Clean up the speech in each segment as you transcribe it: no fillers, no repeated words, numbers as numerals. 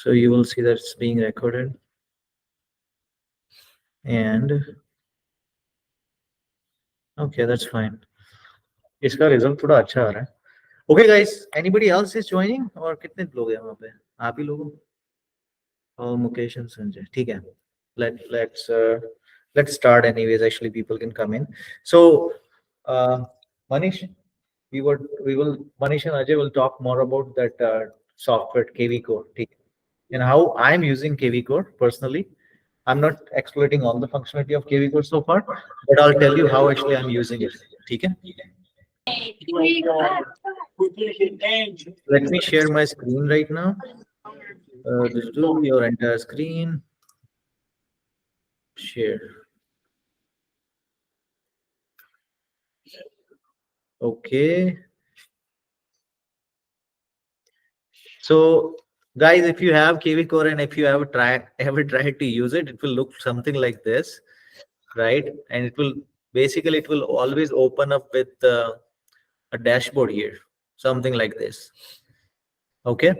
So you will see that it's being recorded. And okay, that's fine. इसका result थोड़ा अच्छा आ रहा है. Okay guys, anybody else is joining और कितने लोग हैं वहाँ पे? आप ही लोग हो? और मुकेश and संजय. ठीक है. Let's start anyways. Actually, people can come in. So, Manish, Manish and Ajay will talk more about that software KV Core, and how I'm using KV Core personally. I'm not exploiting all the functionality of KV Core so far, but I'll tell you how actually I'm using it. Okay? Let me share my screen right now. Just do your entire screen. Share. Okay. So guys, if you have KV Core and if you ever tried to use it, it will look something like this, right? And it will always open up with a dashboard here, something like this. Okay.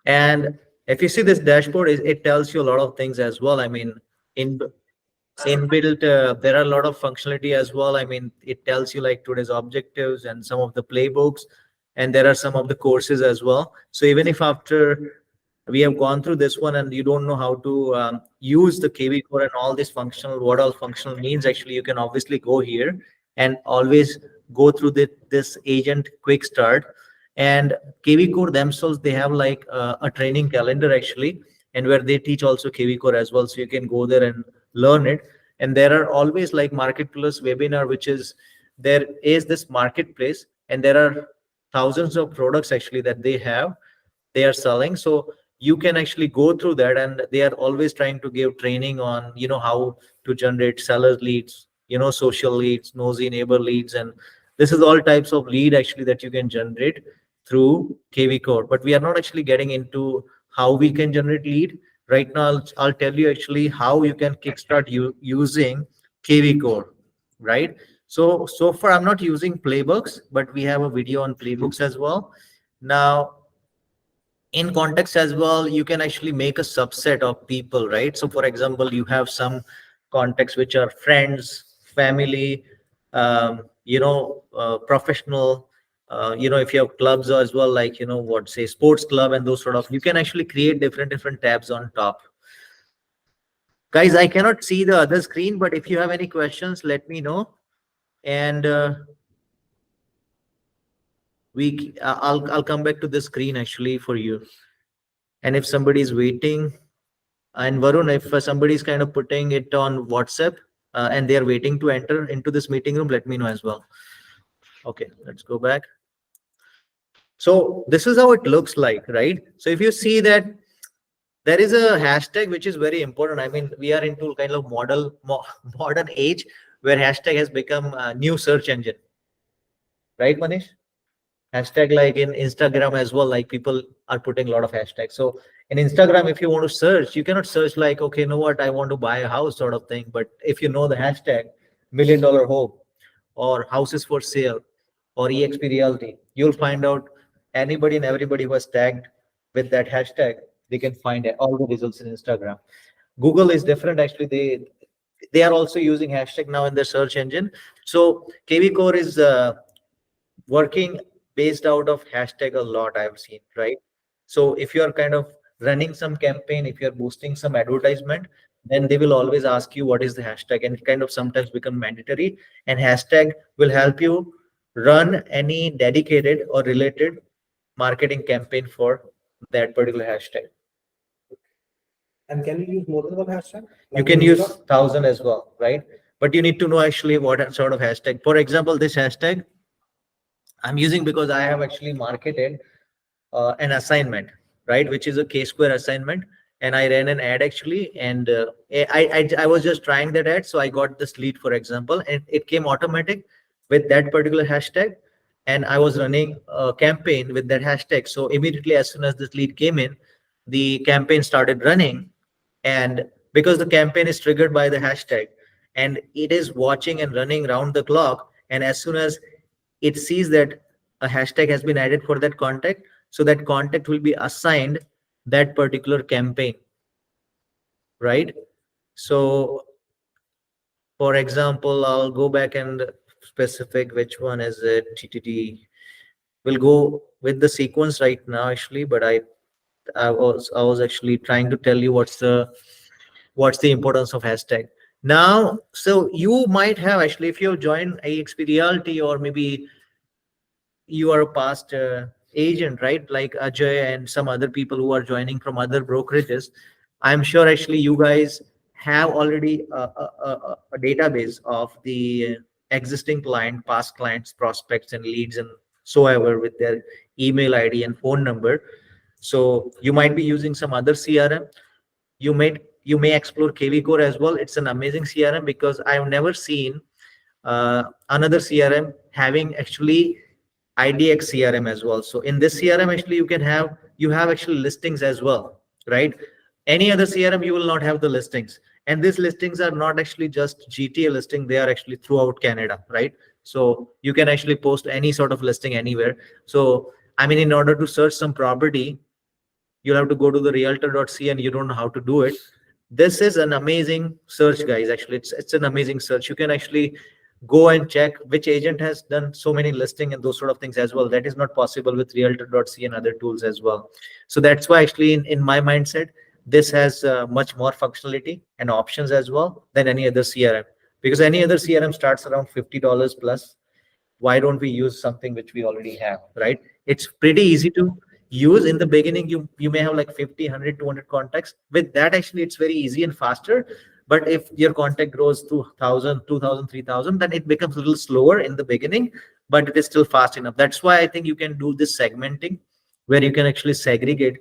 And if you see this dashboard, it tells you a lot of things as well. I mean, inbuilt, there are a lot of functionality as well. I mean, it tells you like today's objectives and some of the playbooks, and there are some of the courses as well. So even if after we have gone through this one and you don't know how to use the KV Core and all this functional, what all functional means, actually, you can obviously go here and always go through this agent quick start. And KV Core themselves, they have like a training calendar actually, and where they teach also KV Core as well. So you can go there and learn it. And there are always like marketplace webinar, which is there is this marketplace, and there are thousands of products actually that they are selling. So you can actually go through that, and they are always trying to give training on how to generate seller leads, social leads, nosy neighbor leads, and this is all types of lead actually that you can generate through KV Core. But we are not actually getting into how we can generate lead right now. I'll tell you actually how you can kickstart using KV Core, right? So far I'm not using playbooks, but we have a video on playbooks as well. Now, in context as well, you can actually make a subset of people, right? So for example, you have some contexts which are friends, family, professional, if you have clubs as well, like, say sports club and those sort of, you can actually create different tabs on top. Guys, I cannot see the other screen, but if you have any questions, let me know. And I'll come back to the screen actually for you. And if somebody is waiting, and Varun, if somebody is kind of putting it on WhatsApp and they are waiting to enter into this meeting room, let me know as well. Okay, let's go back. So this is how it looks like, right? So if you see that there is a hashtag which is very important. I mean, we are into kind of modern age where hashtag has become a new search engine, right, Manish? Hashtag, like in Instagram as well, like people are putting a lot of hashtags. So in Instagram, if you want to search, you cannot search like, okay, you know what, I want to buy a house sort of thing. But if you know the hashtag $1 million home or houses for sale or EXP realty, you'll find out anybody and everybody who was tagged with that hashtag, they can find all the results in Instagram. Google is different. Actually, they are also using hashtag now in their search engine. So KV Core is working based out of hashtag a lot, I've seen, right? So if you are kind of running some campaign, if you're boosting some advertisement, then they will always ask you what is the hashtag, and it kind of sometimes become mandatory. And hashtag will help you run any dedicated or related marketing campaign for that particular hashtag. And can you use more than one hashtag? You can use 1,000 as well, right? But you need to know actually what sort of hashtag. For example, this hashtag I'm using because I have actually marketed an assignment, right, which is a K-Square assignment, and I ran an ad actually, and I was just trying that ad, so I got this lead, for example, and it came automatic with that particular hashtag, and I was running a campaign with that hashtag. So immediately as soon as this lead came in, the campaign started running, and because the campaign is triggered by the hashtag, and it is watching and running round the clock, and as soon as it sees that a hashtag has been added for that contact, so that contact will be assigned that particular campaign, right? So for example, I'll go back and specific which one is it. TTT. We'll go with the sequence right now actually, but I was actually trying to tell you what's the importance of hashtag. Now, so you might have actually, if you join AXP Realty, or maybe you are a past agent, right? Like Ajay and some other people who are joining from other brokerages. I'm sure actually you guys have already a database of the existing client, past clients, prospects, and leads, and so ever with their email ID and phone number. So you might be using some other CRM. You may explore KV Core as well. It's an amazing CRM because I've never seen another CRM having actually IDX CRM as well. So in this CRM, actually, you have actually listings as well, right? Any other CRM, you will not have the listings. And these listings are not actually just GTA listing, they are actually throughout Canada, right? So you can actually post any sort of listing anywhere. So I mean, in order to search some property, you'll have to go to the realtor.ca and you don't know how to do it. This is an amazing search, guys. Actually, it's an amazing search. You can actually go and check which agent has done so many listing and those sort of things as well. That is not possible with realtor.ca and other tools as well. So that's why actually in my mindset, this has much more functionality and options as well than any other CRM, because any other CRM starts around $50 plus. Why don't we use something which we already have, right? It's pretty easy to use. In the beginning, you may have like 50, 100, 200 contacts. With that, actually, it's very easy and faster. But if your contact grows to 1,000, 2,000, 3,000, then it becomes a little slower in the beginning, but it is still fast enough. That's why I think you can do this segmenting, where you can actually segregate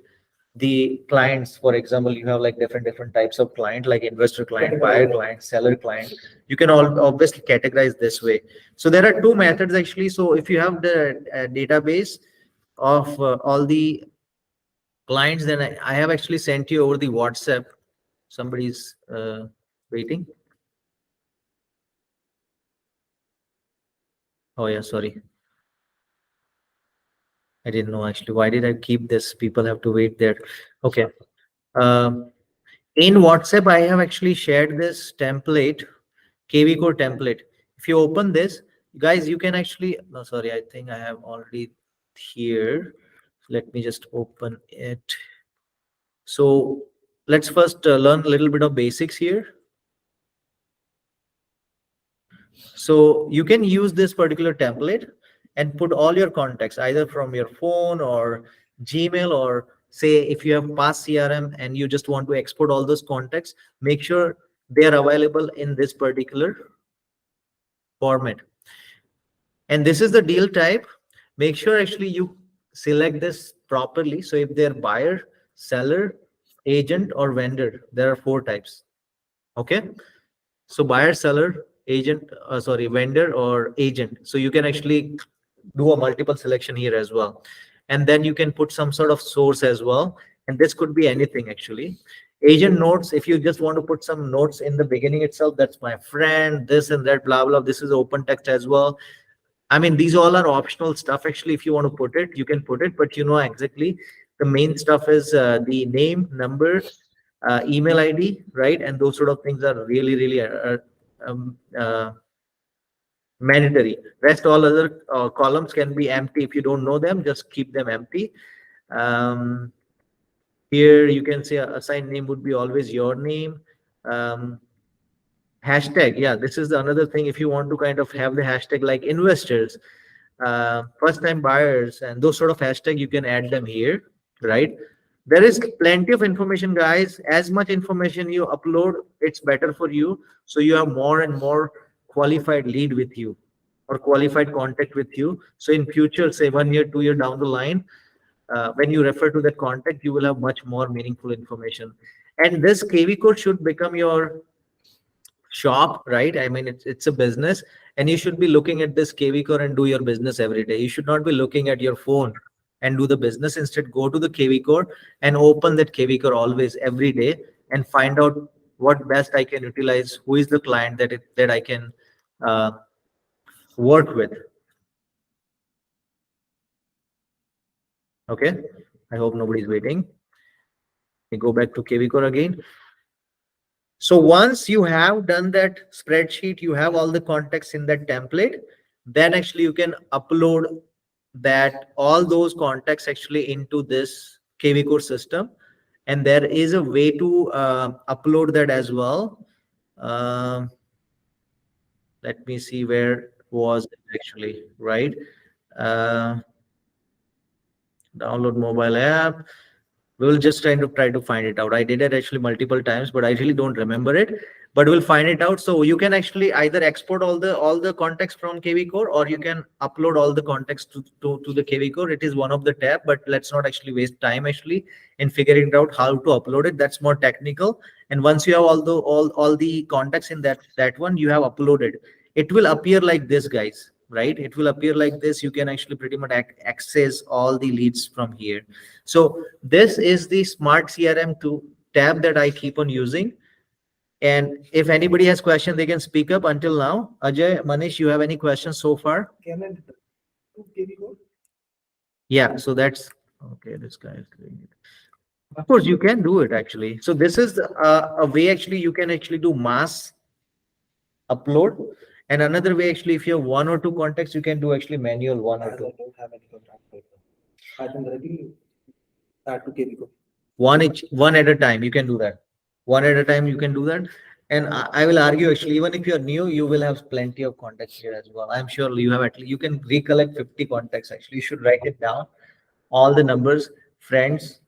the clients. For example, you have like different types of client, like investor client, buyer client, seller client. You can all obviously categorize this way. So there are two methods actually. So if you have the database of all the clients, then I have actually sent you over the WhatsApp. Somebody's waiting. Oh yeah, sorry. I didn't know actually. Why did I keep this? People have to wait there. Okay. Um, in WhatsApp, I have actually shared this template, KV Core template. If you open this, guys, you can actually, no, sorry, I think I have already here. Let me just open it. So let's first learn a little bit of basics here. So you can use this particular template and put all your contacts either from your phone or Gmail, or say if you have past CRM and you just want to export all those contacts, make sure they are available in this particular format. And this is the deal type. Make sure actually you select this properly. So if they're buyer, seller, agent, or vendor, there are 4 types. Okay. So buyer, seller, agent, sorry, vendor or agent. So you can actually do a multiple selection here as well. And then you can put some sort of source as well. And this could be anything actually. Agent notes, if you just want to put some notes in the beginning itself, that's my friend, this and that, blah, blah. This is open text as well. I mean, these all are optional stuff. Actually, if you want to put it, you can put it, but you know exactly the main stuff is the name, number, email ID, right? And those sort of things are really, really um, uh, mandatory. Rest all other columns can be empty. If you don't know them, just keep them empty. Um, here you can say assigned name would be always your name. Hashtag, yeah, this is another thing. If you want to kind of have the hashtag like investors, first time buyers, and those sort of hashtag, you can add them here, right? There is plenty of information, guys. As much information you upload, it's better for you. So you have more and more qualified lead with you or qualified contact with you. So in future, say 1 year, 2 year down the line, when you refer to that contact, you will have much more meaningful information. And this KV code should become your shop, right? I mean, it's a business, and you should be looking at this KV core and do your business every day. You should not be looking at your phone and do the business. Instead, go to the KV core and open that KV core always every day and find out what best I can utilize, who is the client that I can uh, work with. Okay, I hope nobody's waiting. We go back to KVCore again. So once you have done that spreadsheet, you have all the context in that template, then actually you can upload that all those contacts actually into this KVCore system. And there is a way to upload that as well. Let me see where was it actually, right? Download mobile app. We will just try to find it out. I did it actually multiple times, but I really don't remember it. But we'll find it out. So you can actually either export all the context from KVCore, or you can upload all the context to the KVCore. It is one of the tab, but let's not actually waste time actually in figuring out how to upload it. That's more technical. And once you have all the context in that one, you have uploaded. It will appear like this, guys. Right? It will appear like this. You can actually pretty much access all the leads from here. So this is the Smart CRM 2 tab that I keep on using. And if anybody has questions, they can speak up until now. Ajay, Manish, you have any questions so far? Can I do KVCore? Yeah, so that's okay. This guy is doing it. Of course, you can do it actually. So this is a way actually you can actually do mass upload. And another way actually, if you have one or two contacts, you can do actually manual one or As I two. don't have any contact right now. I can directly start to KVCore. One at a time. You can do that. One at a time, you can do that. And I will argue actually, even if you're new, you will have plenty of contacts here as well. I'm sure you have at least, you can recollect 50 contacts actually. You should write it down. All the numbers, friends,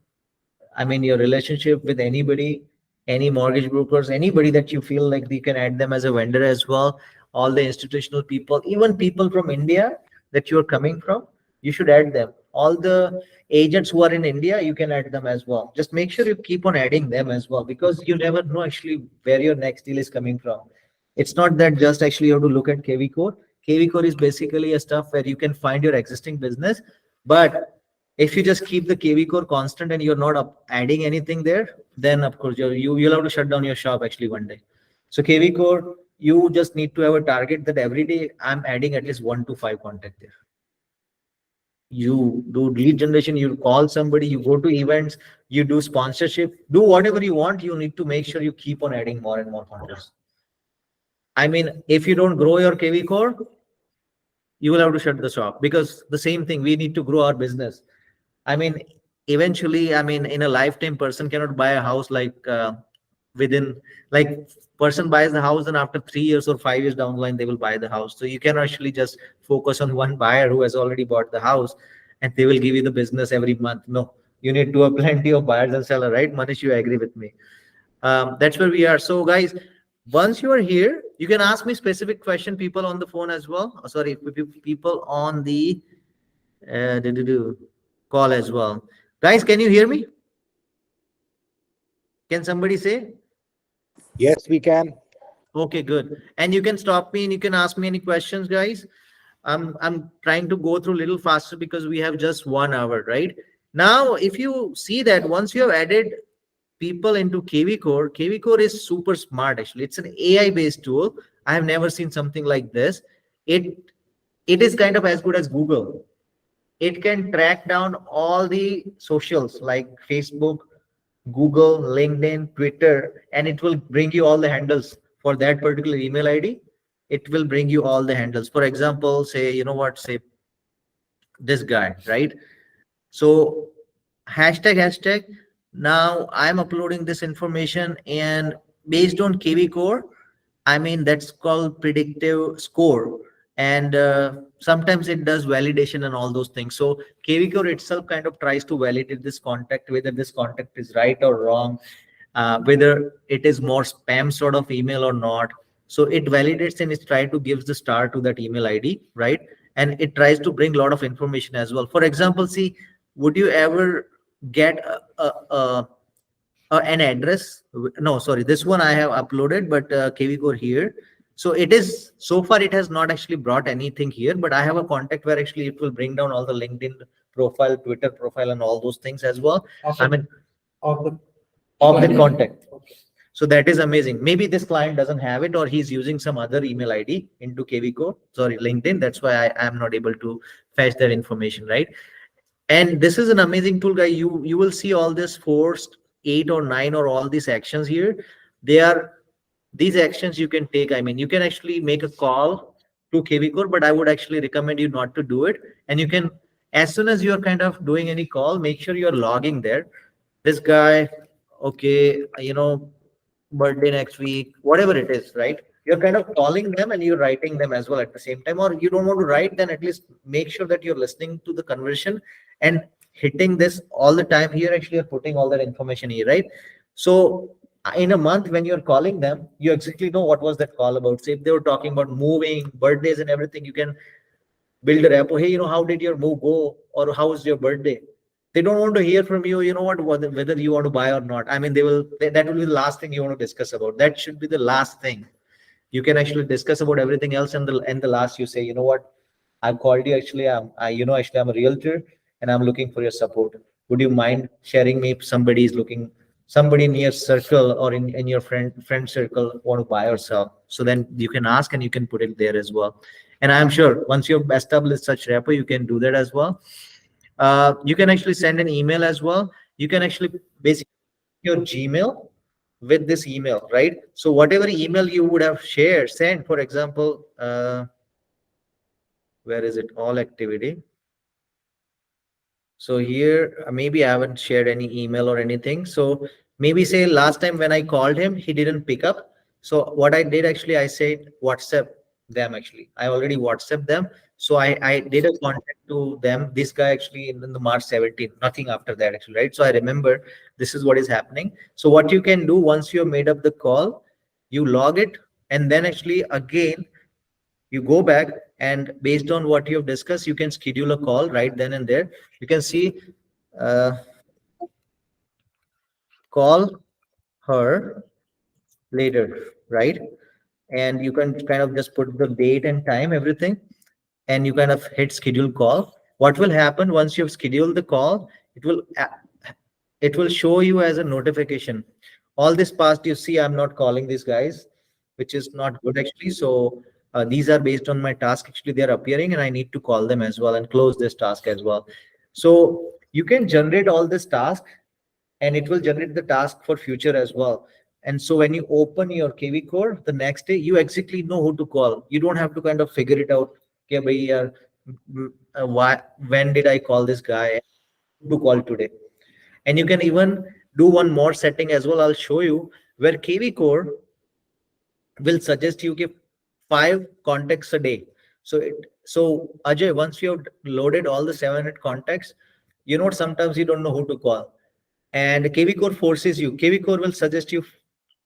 I mean, your relationship with anybody, any mortgage brokers, anybody that you feel like you can add them as a vendor as well. All the institutional people, even people from India that you're coming from, you should add them. All the agents who are in India, you can add them as well. Just make sure you keep on adding them as well, because you never know actually where your next deal is coming from. It's not that just actually you have to look at KVCore. KVCore is basically a stuff where you can find your existing business, but if you just keep the KVCore constant and you're not adding anything there, then of course you'll have to shut down your shop actually one day. So KVCore, you just need to have a target that every day I'm adding at least 1 to 5 contact there. You do lead generation, you call somebody, you go to events, you do sponsorship, do whatever you want. You need to make sure you keep on adding more and more contacts. I mean, if you don't grow your KVCore, you will have to shut the shop, because the same thing, we need to grow our business. I mean, eventually, I mean, in a lifetime, person cannot buy a house like within, like person buys the house and after 3 years or 5 years down the line, they will buy the house. So you can actually just focus on one buyer who has already bought the house and they will give you the business every month. No, you need to have plenty of buyers and sellers, right? Manish, you agree with me? That's where we are. So guys, once you are here, you can ask me specific question, people on the phone as well. Sorry, people on the call as well. Guys, can you hear me? Can somebody say? Yes, we can. Okay, good. And you can stop me and you can ask me any questions, guys. I'm trying to go through a little faster because we have just 1 hour, right? Now, if you see that once you have added people into KVCore, KVCore is super smart actually. It's an AI-based tool. I have never seen something like this. It is kind of as good as Google. It can track down all the socials like Facebook, Google, LinkedIn, Twitter, and it will bring you all the handles for that particular email ID. It will bring you all the handles. For example, say, you know what, say this guy, right? So hashtag, now I'm uploading this information, and based on KVCore, I mean, that's called predictive score. And sometimes it does validation and all those things. So KVCore itself kind of tries to validate this contact, whether this contact is right or wrong, whether it is more spam sort of email or not. So it validates and it tries to give the star to that email ID, right? And it tries to bring a lot of information as well. For example, see, would you ever get an address? No, sorry, this one I have uploaded, but KVCore here. So it is, so far it has not actually brought anything here, but I have a contact where actually it will bring down all the LinkedIn profile, Twitter profile, and all those things as well. I mean, of the contact. Okay. So that is amazing. Maybe this client doesn't have it, or he's using some other email ID into KVCore, sorry, LinkedIn. That's why I am not able to fetch that information, right? And this is an amazing tool, guy. You will see all this forced 8 or 9 or all these actions here, they are these actions you can take. I mean, you can actually make a call to KV Core, but I would actually recommend you not to do it. And you can, as soon as you're kind of doing any call, make sure you're logging there. This guy, okay, birthday next week, whatever it is, right? You're kind of calling them and you're writing them as well at the same time. Or you don't want to write, then at least make sure that you're listening to the conversation and hitting this all the time. Here, actually, you're putting all that information here, right? So in a month, when you're calling them, you exactly know what was that call about. Say if they were talking about moving, birthdays, and everything, you can build a rapport. Hey, how did your move go? Or how was your birthday? They don't want to hear from you, whether you want to buy or not. I mean, that will be the last thing you want to discuss about. That should be the last thing. You can actually discuss about everything else, and the last you say, you know what, I've called you. Actually, I'm a realtor and I'm looking for your support. Would you mind sharing me if somebody is looking, somebody in your circle or in your friend circle want to buy or sell? So then you can ask and you can put it there as well. And I'm sure once you've established such rapport, you can do that as well. You can actually send an email as well. You can actually basically your Gmail with this email, right? So whatever email you would have sent, for example, where is it? All activity. So here, maybe I haven't shared any email or anything. So maybe say last time when I called him, he didn't pick up. So what I did actually, I said WhatsApp them actually. I already WhatsApp them. So I did a contact to them. This guy actually in the March 17th, nothing after that actually, right? So I remember this is what is happening. So what you can do once you have made up the call, you log it, and then actually again, you go back and based on what you have discussed, you can schedule a call right then and there. You can see, call her later, right? And you can kind of just put the date and time, everything, and you kind of hit schedule call. What will happen once you've scheduled the call, it will show you as a notification. All this past, you see, I'm not calling these guys, which is not good actually. So these are based on my task. Actually, they're appearing and I need to call them as well and close this task as well. So you can generate all this task and it will generate the task for future as well. And so when you open your KV Core, the next day, you exactly know who to call. You don't have to kind of figure it out. Okay, when did I call this guy? To call today. And you can even do one more setting as well. I'll show you where KV Core will suggest you give 5 contacts a day. So Ajay, once you have loaded all the 700 contacts, sometimes you don't know who to call. And KV Core forces you. KV Core will suggest you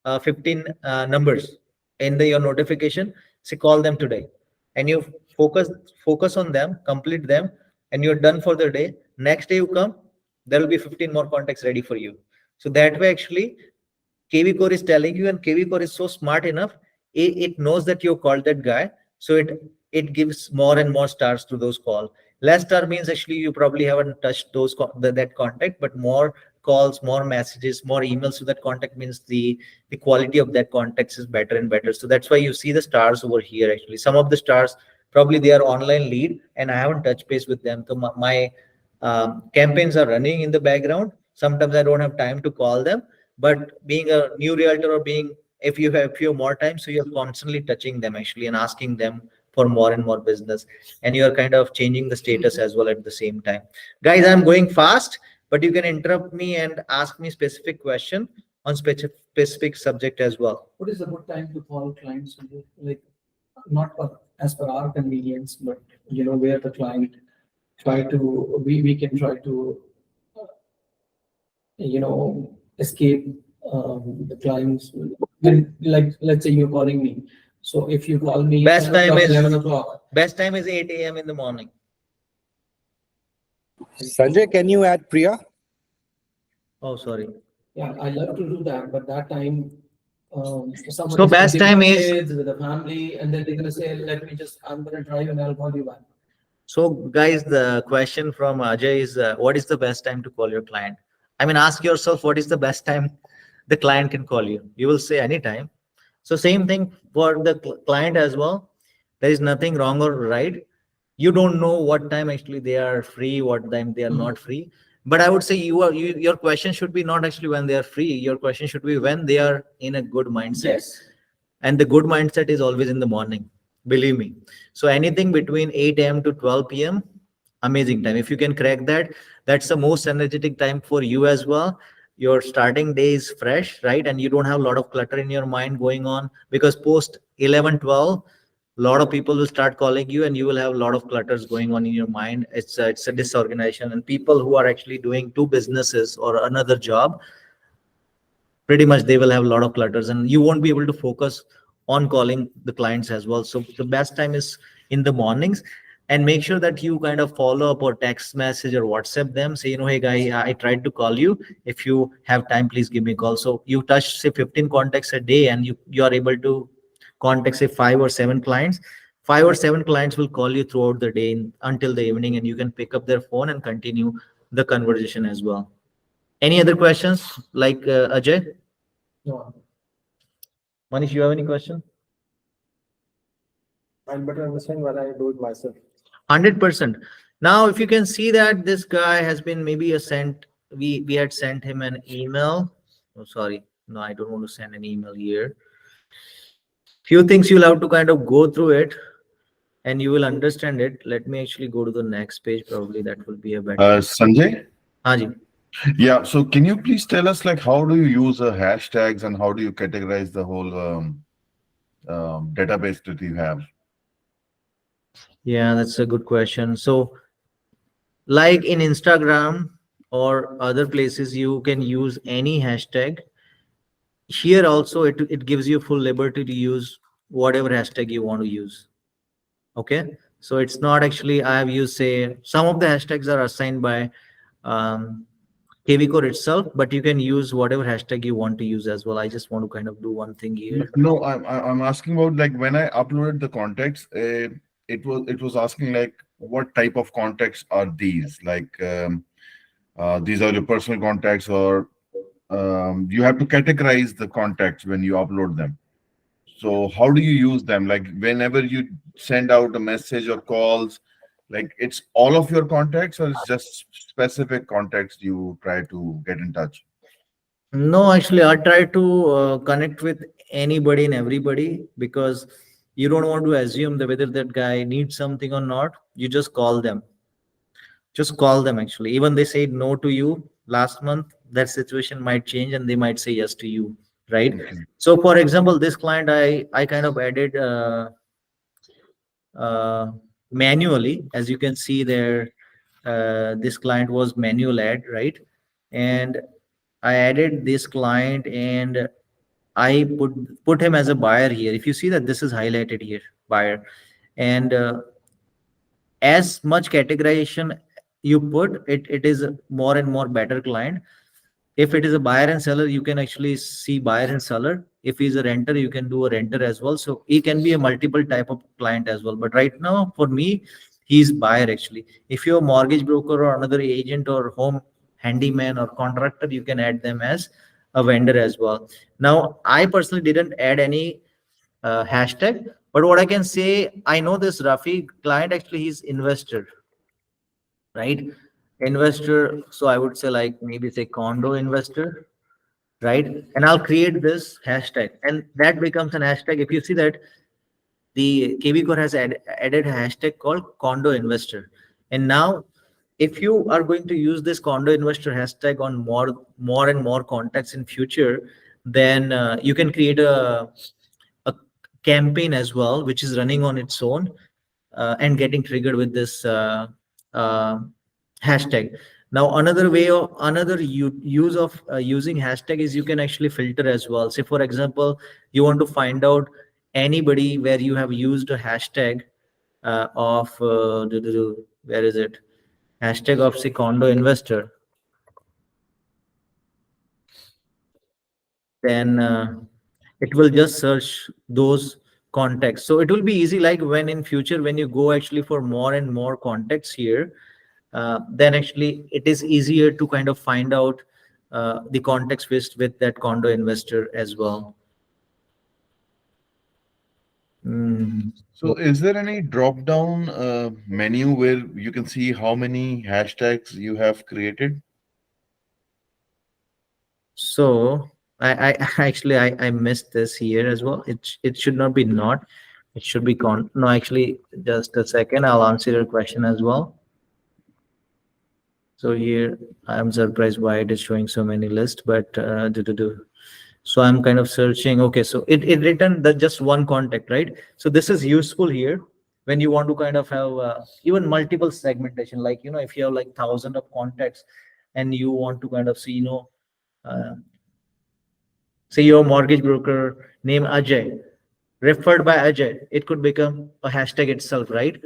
15 numbers in your notification. Say call them today, and you focus on them, complete them, and you're done for the day. Next day you come, there will be 15 more contacts ready for you. So that way, actually, KV Core is telling you, and KV Core is so smart enough. It knows that you called that guy, so it gives more and more stars to those calls. Less star means actually you probably haven't touched that contact, but more calls, more messages, more emails to that contact means the quality of that contacts is better and better. So that's why you see the stars over here. Actually, some of the stars probably they are online lead, and I haven't touched base with them. So my campaigns are running in the background. Sometimes I don't have time to call them, but being a new realtor or if you have few more time, so you're constantly touching them actually and asking them for more and more business, and you're kind of changing the status as well at the same time. Guys, I'm going fast, but you can interrupt me and ask me specific question on specific subject as well. What is a good time to call clients? Like, not as per our convenience, but where the client we can try to escape the clients. Like, let's say you're calling me. So if you call me Best time is 11 o'clock. Best time is 8 a.m. in the morning. Sanjay, can you add Priya? Oh, sorry. Yeah, I love to do that, but that time, So best time is with the family, and then they're gonna say, I'm gonna drive and I'll call you back. So guys, the question from Ajay is, what is the best time to call your client? I mean, ask yourself, what is the best time the client can call you? You will say anytime. So same thing for the client as well. There is nothing wrong or right. You don't know what time actually they are free, what time they are not free. But I would say your question should be not actually when they are free. Your question should be when they are in a good mindset. Yes. And the good mindset is always in the morning, believe me. So anything between 8 a.m. to 12 p.m., amazing time. If you can crack that, that's the most energetic time for you as well. Your starting day is fresh, right? And you don't have a lot of clutter in your mind going on, because post 11, 12, a lot of people will start calling you and you will have a lot of clutters going on in your mind. It's a disorganization, and people who are actually doing two businesses or another job, pretty much they will have a lot of clutters and you won't be able to focus on calling the clients as well. So the best time is in the mornings, and make sure that you kind of follow up or text message or WhatsApp them, say, hey guy, I tried to call you. If you have time, please give me a call. So you touch say 15 contacts a day, and you are able to contact say 5 or 7 clients. 5 or 7 clients will call you throughout the day until the evening, and you can pick up their phone and continue the conversation as well. Any other questions, like Ajay? No. Manish, you have any question? I'm better understand when I do it myself. 100%. Now, if you can see that this guy has been maybe we had sent him an email. Oh, sorry. No, I don't want to send an email here. Few things you'll have to kind of go through it and you will understand it. Let me actually go to the next page. Probably that will be a better. Sanjay? Haji. Yeah, so can you please tell us like how do you use hashtags and how do you categorize the whole database that you have? Yeah, that's a good question. So, like in Instagram or other places, you can use any hashtag. Here also, it gives you full liberty to use whatever hashtag you want to use. Okay, so it's not actually I have used, say, some of the hashtags are assigned by KV Core itself, but you can use whatever hashtag you want to use as well. I just want to kind of do one thing here. No, I'm asking about like when I uploaded the contacts, it was asking like what type of contacts are these? Like these are your personal contacts, or you have to categorize the contacts when you upload them. So how do you use them? Like whenever you send out a message or calls, like it's all of your contacts, or it's just specific contacts you try to get in touch? No, actually, I try to connect with anybody and everybody, because you don't want to assume that whether that guy needs something or not. You just call them. Just call them actually. Even they say no to you last month, that situation might change and they might say yes to you, right? Okay. So for example, this client, I kind of added manually, as you can see there. This client was manual add, right? And I added this client and I put him as a buyer here. If you see that this is highlighted here, buyer. And as much categorization you put, it is a more and more better client. If it is a buyer and seller, you can actually see buyer and seller. If he's a renter, you can do a renter as well. So he can be a multiple type of client as well. But right now, for me, he's buyer actually. If you're a mortgage broker or another agent or home handyman or contractor, you can add them as a vendor as well. Now, I personally didn't add any hashtag, but what I can say, I know this Rafi client actually, he's investor, right? Investor. So I would say like maybe say condo investor, right? And I'll create this hashtag, and that becomes an hashtag. If you see that the KV Core has added a hashtag called condo investor, and now if you are going to use this condo investor hashtag on more and more contacts in future, then you can create a campaign as well, which is running on its own and getting triggered with this uh, hashtag. Now, another use of using hashtag is you can actually filter as well. Say, for example, you want to find out anybody where you have used a hashtag of where is it? Hashtag of say condo investor. Then it will just search those contacts. So it will be easy, like when in future when you go actually for more and more contacts here, then actually it is easier to kind of find out the context with that condo investor as well. So is there any drop down menu where you can see how many hashtags you have created? So I actually I missed this here as well. It should not be not. It should be con. No, actually, just a second. I'll answer your question as well. So here I'm surprised why it is showing so many lists, but so I'm kind of searching. Okay, so it written that just one contact, right? So this is useful here when you want to kind of have even multiple segmentation. Like if you have like thousand of contacts, and you want to kind of see uh, say your mortgage broker name Ajay, referred by Ajay, it could become a hashtag itself, right?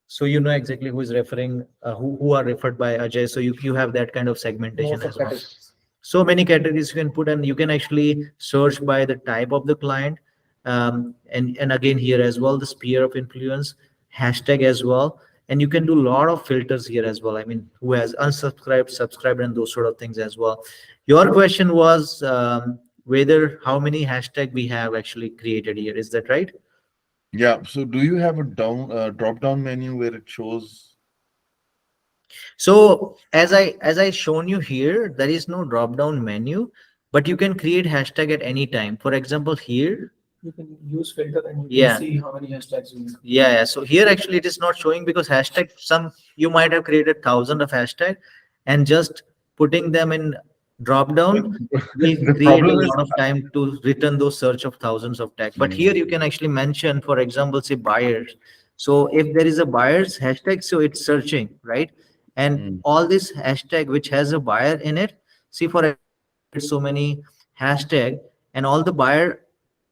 So you know exactly who is referring, who are referred by Ajay. So you have that kind of segmentation Most of as well. categories. So many categories you can put, and you can actually search by the type of the client. And again here as well, the sphere of influence, hashtag as well. And you can do a lot of filters here as well. I mean, who has unsubscribed, subscribed, and those sort of things as well. Your question was whether how many hashtag we have actually created here. Is that right? Yeah. So do you have a drop down menu where it shows? So as I shown you here, there is no drop down menu, but you can create hashtag at any time. For example, here, You can use filter and you Yeah. can see how many hashtags you use. yeah. So here actually it is not showing because hashtag some you might have created thousand of hashtag, and just putting them in drop down will The create a problem is, lot of time to return those search of thousands of tag. But here you can actually mention, for example, say buyers. So if there is a buyers hashtag, so it's searching, right? And Mm, all this hashtag which has a buyer in it, see for so many hashtag, and all the buyer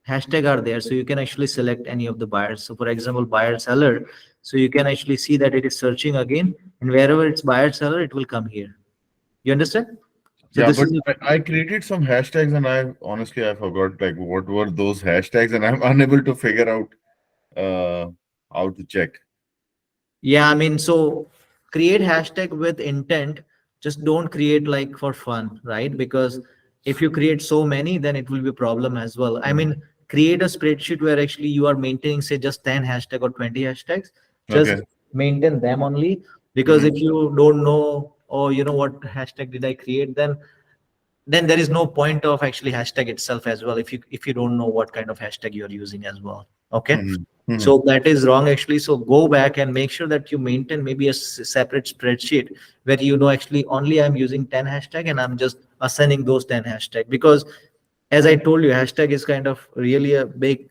hashtag are there. So you can actually select any of the buyers. So for example, buyer seller. So you can actually see that it is searching again, and wherever it's buyer seller, it will come here. You understand? So yeah, this but is I created some hashtags and I forgot like what were those hashtags and I'm unable to figure out how to check. Yeah, I mean, so create hashtag with intent. Just don't create like for fun, right? Because if you create so many, then it will be a problem as well. I mean, create a spreadsheet where actually you are maintaining, say, just 10 hashtag or 20 hashtags. Okay. Just maintain them only. Because Mhm. if you don't know, oh, you know what hashtag did I create, then there is no point of actually hashtag itself as well if you don't know what kind of hashtag you are using as well. Okay. Mhm. Mhm. So that is wrong actually. So go back and make sure that you maintain maybe a separate spreadsheet where you know actually only I'm using 10 hashtag and I'm just assigning those 10 hashtag. Because as I told you, hashtag is kind of really a big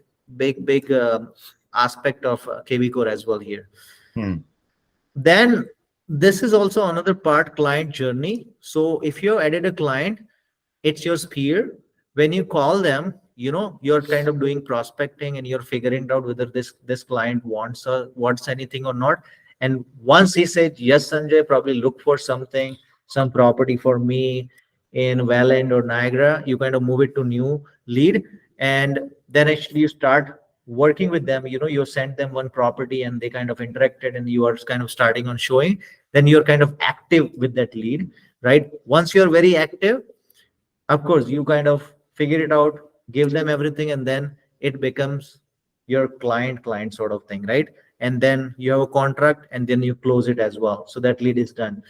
aspect of KV Core as well here. Mhm. Then this is also another part, client journey. So if you have added a client, it's your sphere. When you call them, you're kind of doing prospecting and you're figuring out whether this client wants anything or not. And once he said yes, Sanjay, probably look for some property for me in Welland or Niagara, you kind of move it to new lead. And then actually you start working with them. You send them one property and they kind of interacted and you are kind of starting on showing. Then you're kind of active with that lead, right? Once you're very active, of course you kind of figure it out, give them everything, and then it becomes your client sort of thing, right? And then you have a contract and then you close it as well, so that lead is done.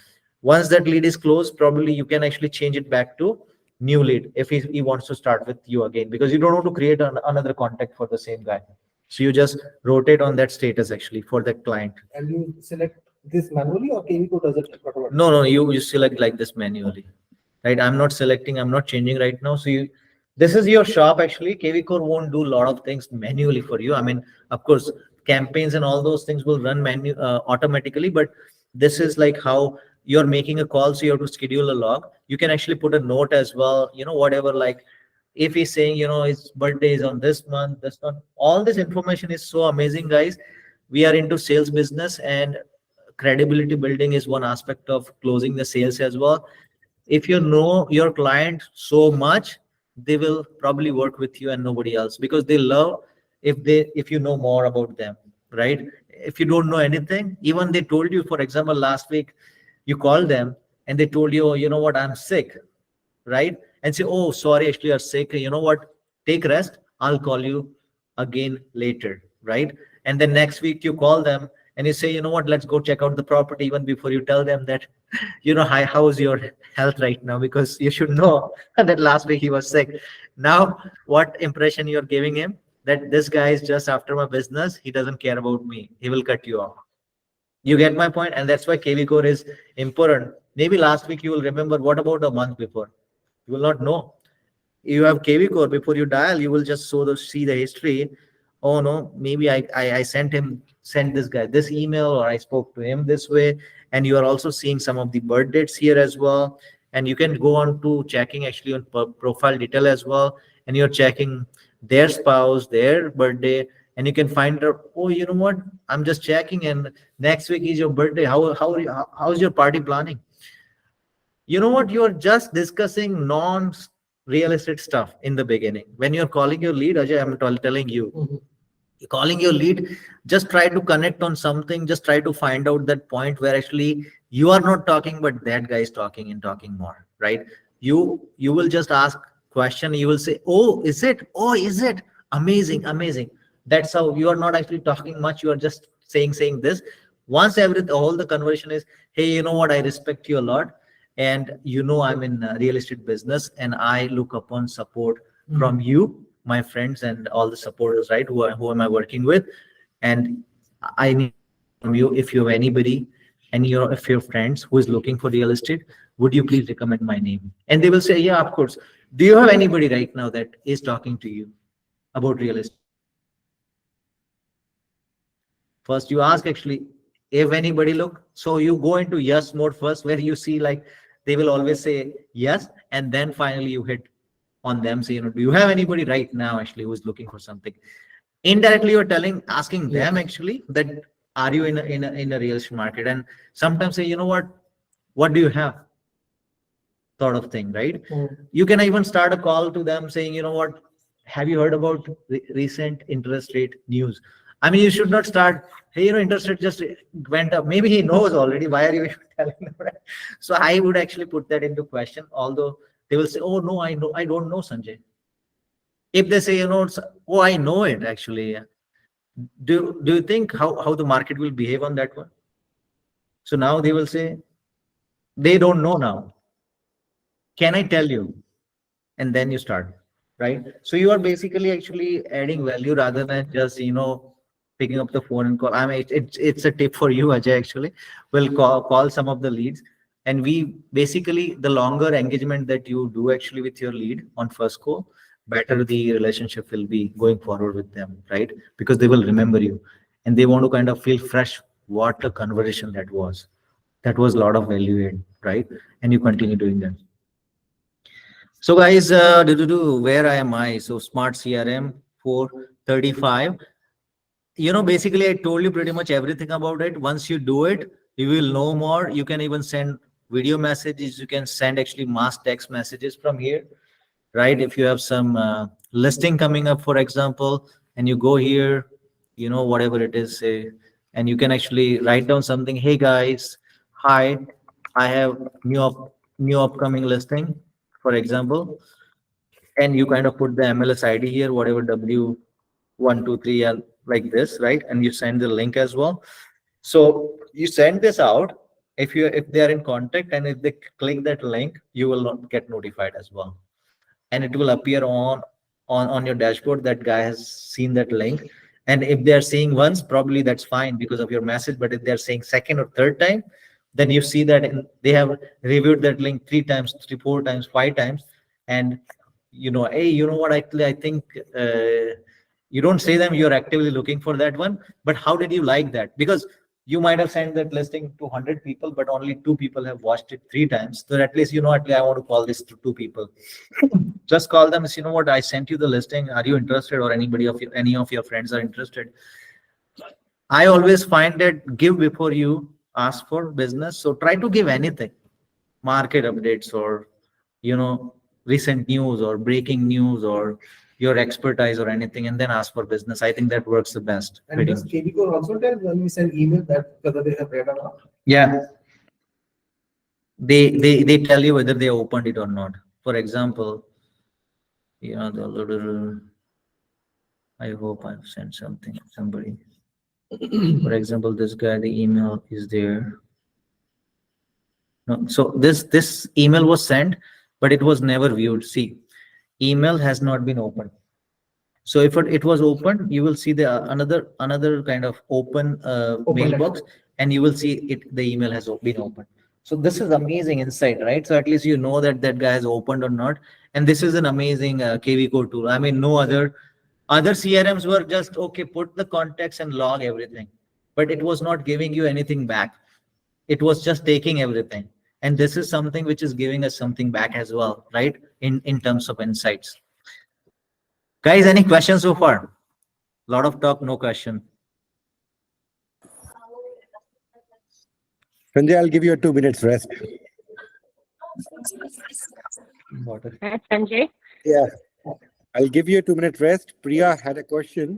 Once that lead is closed, probably you can actually change it back to new lead if he wants to start with you again, because you don't want to create another contact for the same guy. So you just rotate on that status actually for that client. And you select this manually or KVCO does it automatically? No, you select like this manually, right? I'm not selecting, I'm not changing right now. So this is your shop actually. KV Core won't do a lot of things manually for you. I mean, of course, campaigns and all those things will run automatically, but this is like how you're making a call. So you have to schedule a log. You can actually put a note as well, whatever, like if he's saying, his birthday is on this month, this month, all this information is so amazing, guys. We are into sales business, and credibility building is one aspect of closing the sales as well. If you know your client so much, they will probably work with you and nobody else, because they love if you know more about them, right? If you don't know anything, even they told you, for example, last week you called them and they told you, oh, you know what, I'm sick, right? And say, oh, sorry, actually you're sick, you know what, take rest, I'll call you again later, right? And then next week you call them and you say, you know what, let's go check out the property even before you tell them that, you know, hi, how's your health right now? Because you should know that last week he was sick. Now, what impression you're giving him? That this guy is just after my business. He doesn't care about me. He will cut you off. You get my point? And that's why KV Core is important. Maybe last week you will remember. What about a month before? You will not know. You have KV Core before you dial. You will just see the history. Oh no, maybe I sent this guy this email, or I spoke to him this way. And you are also seeing some of the birth dates here as well. And you can go on to checking actually on profile detail as well. And you're checking their spouse, their birthday, and you can find out, oh, you know what? I'm just checking, and next week is your birthday. How's your party planning? You know what? You're just discussing non-real estate stuff in the beginning. When you're calling your lead, Ajay, I'm telling you, you're calling your lead, just try to connect on something. Just try to find out that point where actually you are not talking, but that guy is talking and talking more, right? You will just ask question. You will say, oh, is it? Oh, is it? Amazing, amazing. That's how you are not actually talking much. You are just saying this. Once all the conversation is, hey, you know what? I respect you a lot. And you know, I'm in real estate business, and I look upon support from you, my friends, and all the supporters, right? Who am I working with? And I need from you, if you have anybody, if your friends who is looking for real estate, would you please recommend my name? And they will say, yeah, of course. Do you have anybody right now that is talking to you about real estate? First, you ask actually if anybody look. So you go into yes mode first, where you see like they will always say yes, and then finally you hit on them, say, you know, do you have anybody right now actually who is looking for something? Indirectly, you're asking them actually that are you in a real estate market? And sometimes say, you know what do you have? Sort of thing, right? You can even start a call to them saying, you know what, have you heard about recent interest rate news? I mean, you should not start, hey, you know, interest rate just went up. Maybe he knows already. Why are you telling him that? So I would actually put that into question, although they will say, oh, no, I don't know, Sanjay. If they say, you know, oh, I know it actually. Do you think how the market will behave on that one? So now they will say, they don't know now. Can I tell you? And then you start, right? So you are basically actually adding value rather than just, you know, picking up the phone and call. I mean, it's a tip for you, Ajay, actually. We'll call some of the leads. And we basically, the longer engagement that you do actually with your lead on first call, better the relationship will be going forward with them, right? Because they will remember you and they want to kind of feel fresh what a conversation that was. That was a lot of value in, right? And you continue doing that. So guys, where am I? So Smart CRM 435. You know, basically I told you pretty much everything about it. Once you do it, you will know more. You can even send video messages. You can send actually mass text messages from here, right? If you have some listing coming up, for example, and you go here, you know, whatever it is, say, and you can actually write down something. Hey guys, hi, I have new upcoming listing, for example, and you kind of put the MLS ID here, whatever W123 like this, right? And you send the link as well. So you send this out. If they are in contact and if they click that link, you will not get notified as well, and it will appear on your dashboard that guy has seen that link. And if they are seeing once, probably that's fine because of your message. But if they're saying second or third time, then you see that they have reviewed that link 3 times, 4 times, 5 times. And you know, hey, you know what, actually I think you don't say them you're actively looking for that one, but how did you like that? Because you might have sent that listing to 100 people, but only 2 people have watched it 3 times. So at least, you know, I want to call this to 2 people. Just call them and say, you know what, I sent you the listing. Are you interested? Or any of your friends are interested? I always find that give before you ask for business. So try to give anything, market updates, or, you know, recent news or breaking news or your expertise or anything, and then ask for business. I think that works the best. And does KV Core also tell when we send email that whether they have read or not? Yeah. They tell you whether they opened it or not. For example, yeah, the little, I hope I've sent something to somebody. For example, this guy, the email is there. No, so this email was sent, but it was never viewed. See, email has not been opened. So if it was open, you will see the another kind of open Open mailbox, and you will see it. The email has been opened. So this is amazing insight, right? So at least you know that that guy has opened or not. And this is an amazing KV Core tool. I mean, no other CRMs were just okay, put the context and log everything, but it was not giving you anything back. It was just taking everything. And this is something which is giving us something back as well, right? In terms of insights. Guys, any questions so far? Lot of talk, no question. Sanjay, I'll give you a 2 minutes rest. Hi, Sanjay. Yeah, I'll give you a 2 minute rest. Priya had a question.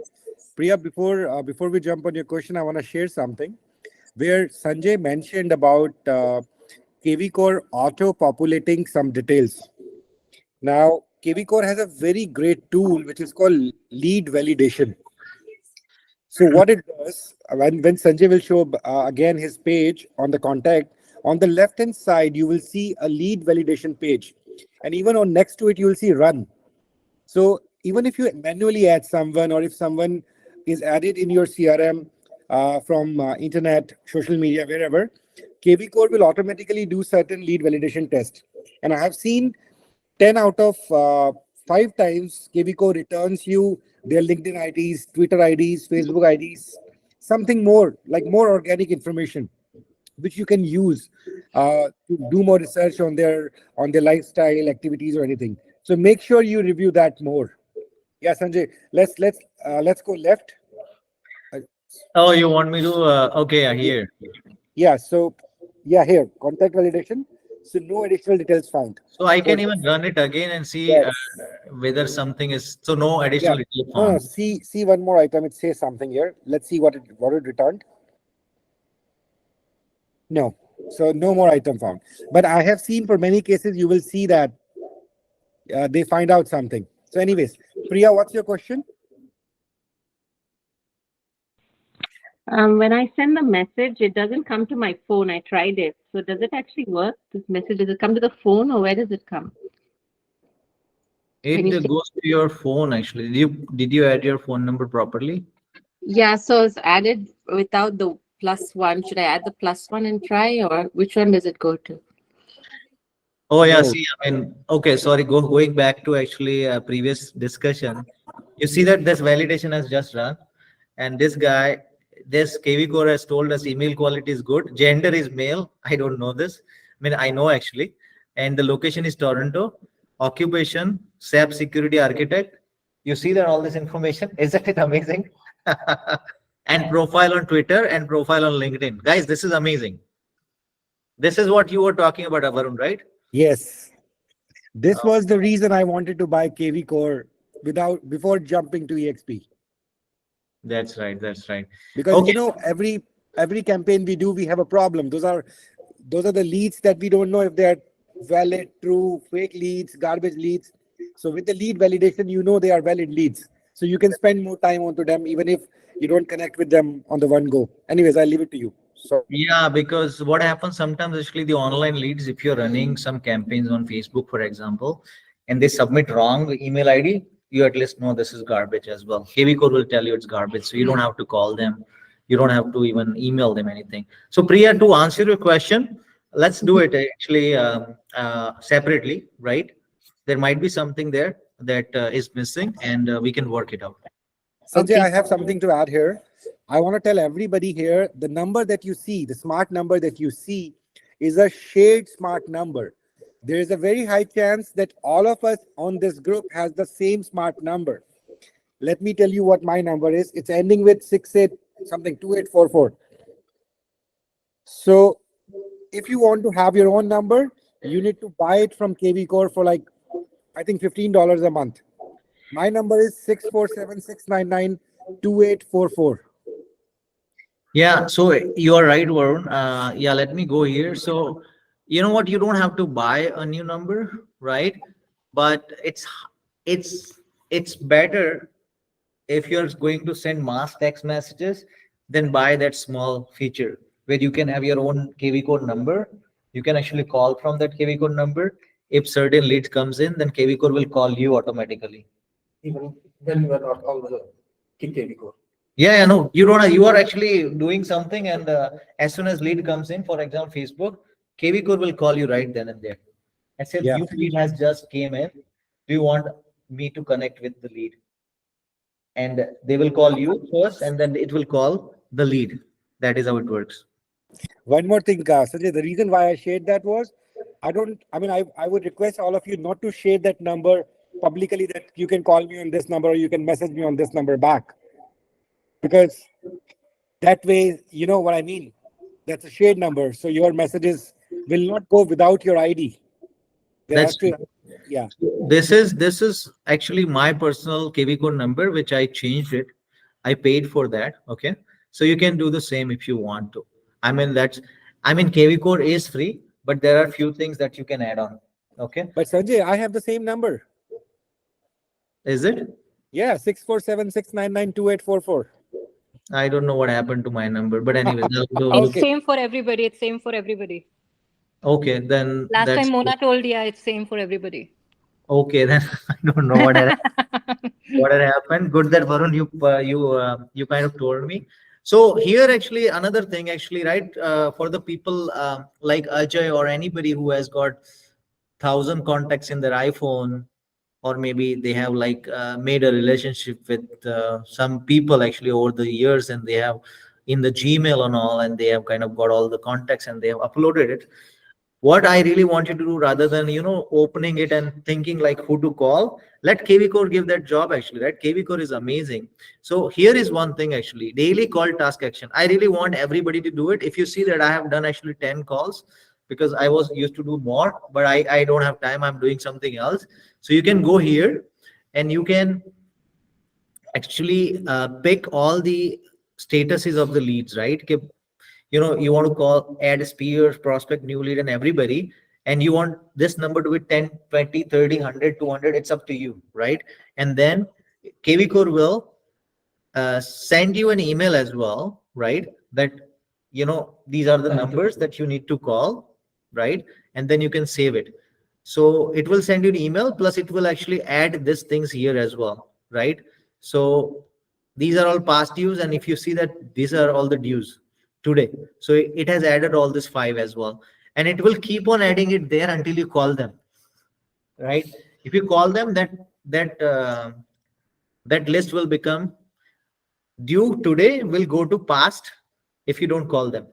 Priya, before we jump on your question, I want to share something where Sanjay mentioned about KV Core auto populating some details. Now, KV Core has a very great tool which is called lead validation. So what it does, when Sanjay will show again his page on the contact, on the left hand side, you will see a lead validation page. And even on next to it, you will see run. So even if you manually add someone, or if someone is added in your CRM from internet, social media, wherever, KV Core will automatically do certain lead validation tests. And I have seen 10 out of 5 times KV Core returns you their LinkedIn IDs, Twitter IDs, Facebook IDs, something more, like more organic information, which you can use to do more research on their lifestyle, activities, or anything. So make sure you review that more. Yeah, Sanjay, let's go left. Oh, you want me to? Okay, here. Yeah, so yeah, here, contact validation. So no additional details found. So I can even run it again and see Yes. whether something is. So no additional detail No, found. see one more item. It says something here. Let's see what it returned. No, so no more item found. But I have seen for many cases, you will see that they find out something. So anyways, Priya, what's your question? When I send the message, it doesn't come to my phone. I tried it. So does it actually work? This message, does it come to the phone, or where does it come? Can you It see? goes to your phone actually. Did you add your phone number properly? Yeah, so it's added without the +1. Should I add the +1 and try, or which one does it go to? Oh yeah, No. see, I mean, okay, sorry, going back to actually a previous discussion. You see that this validation has just run, and this guy, this KV Core has told us email quality is good, gender is male. I don't know this. I mean, I know actually, and the location is Toronto. Occupation, SAP security architect. You see that all this information, isn't it amazing? And profile on Twitter and profile on LinkedIn. Guys, this is amazing. This is what you were talking about, Varun, right? Yes. This was the reason I wanted to buy KV Core before jumping to EXP. That's right. That's right. Because Okay. you know, every campaign we do, we have a problem. Those are the leads that we don't know if they're valid, true, fake leads, garbage leads. So with the lead validation, you know they are valid leads. So you can spend more time onto them, even if you don't connect with them on the one go. Anyways, I'll leave it to you. So Yeah, because what happens sometimes actually the online leads, if you're running some campaigns on Facebook, for example, and they submit wrong email ID, you at least know this is garbage as well. KV Core will tell you it's garbage, so you don't have to call them. You don't have to even email them anything. So Priya, to answer your question, let's do it actually separately, right? There might be something there that is missing, and we can work it out. Sanjay, Okay. I have something to add here. I want to tell everybody here, the number that you see, the smart number that you see is a shared smart number. There is a very high chance that all of us on this group has the same smart number. Let me tell you what my number is. It's ending with 2844. So if you want to have your own number, you need to buy it from KV Core for like, I think $15 a month. My number is 647-699-2844. Yeah, so you are right, Varun. Yeah, let me go here. So, you know what? You don't have to buy a new number, right? But it's better if you're going to send mass text messages. then buy that small feature where you can have your own KV code number. You can actually call from that KV code number. If certain lead comes in, then KV code will call you automatically. Even when you are not on the KV code. Yeah, no, you don't. You are actually doing something, and as soon as lead comes in, for example, Facebook, KV code will call you right then and there. I said, Yeah. new lead has just came in. Do you want me to connect with the lead? And they will call you first, and then it will call the lead. That is how it works. One more thing, Sanjay, the reason why I shared that was I would request all of you not to share that number publicly, that you can call me on this number or you can message me on this number back. Because that way, you know what I mean? That's a shared number. So your messages will not go without your ID. There has That's to, yeah. This is actually my personal KV code number, which I changed it. I paid for that. Okay. So you can do the same if you want to. KV code is free, but there are few things that you can add on. Okay. But Sanjay, I have the same number. Is it? Yeah, 647-699-2844. I don't know what happened to my number, but anyway. It's same for everybody. It's same for everybody. Okay, then Last that's time Mona told, yeah, it's same for everybody. okay. Then I don't know what had happened. Good that Varun, you kind of told me. So here actually another thing actually, right? For the people like Ajay or anybody who has got 1,000 contacts in their iPhone, or maybe they have like made a relationship with some people actually over the years, and they have in the Gmail and all, and they have kind of got all the contacts and they have uploaded it. What I really want you to do, rather than opening it and thinking like who to call, let KV Core give that job actually, right? KV Core is amazing. So here is one thing actually, daily call task action. I really want everybody to do it. If you see that I have done actually 10 calls, because I was used to do more, but I don't have time. I'm doing something else. So you can go here and you can actually pick all the statuses of the leads, right? You want to call, add spears, prospect, new lead, and everybody, and you want this number to be 10, 20, 30, 100, 200. It's up to you, right? And then KV Core will send you an email as well, right? That these are the numbers that you need to call, right? And then you can save it. So it will send you an email, plus it will actually add these things here as well, right? So these are all past dues, and if you see that these are all the dues today, so it has added all this 5 as well, and it will keep on adding it there until you call them, right? If you call them, that list will become due today, will go to past if you don't call them.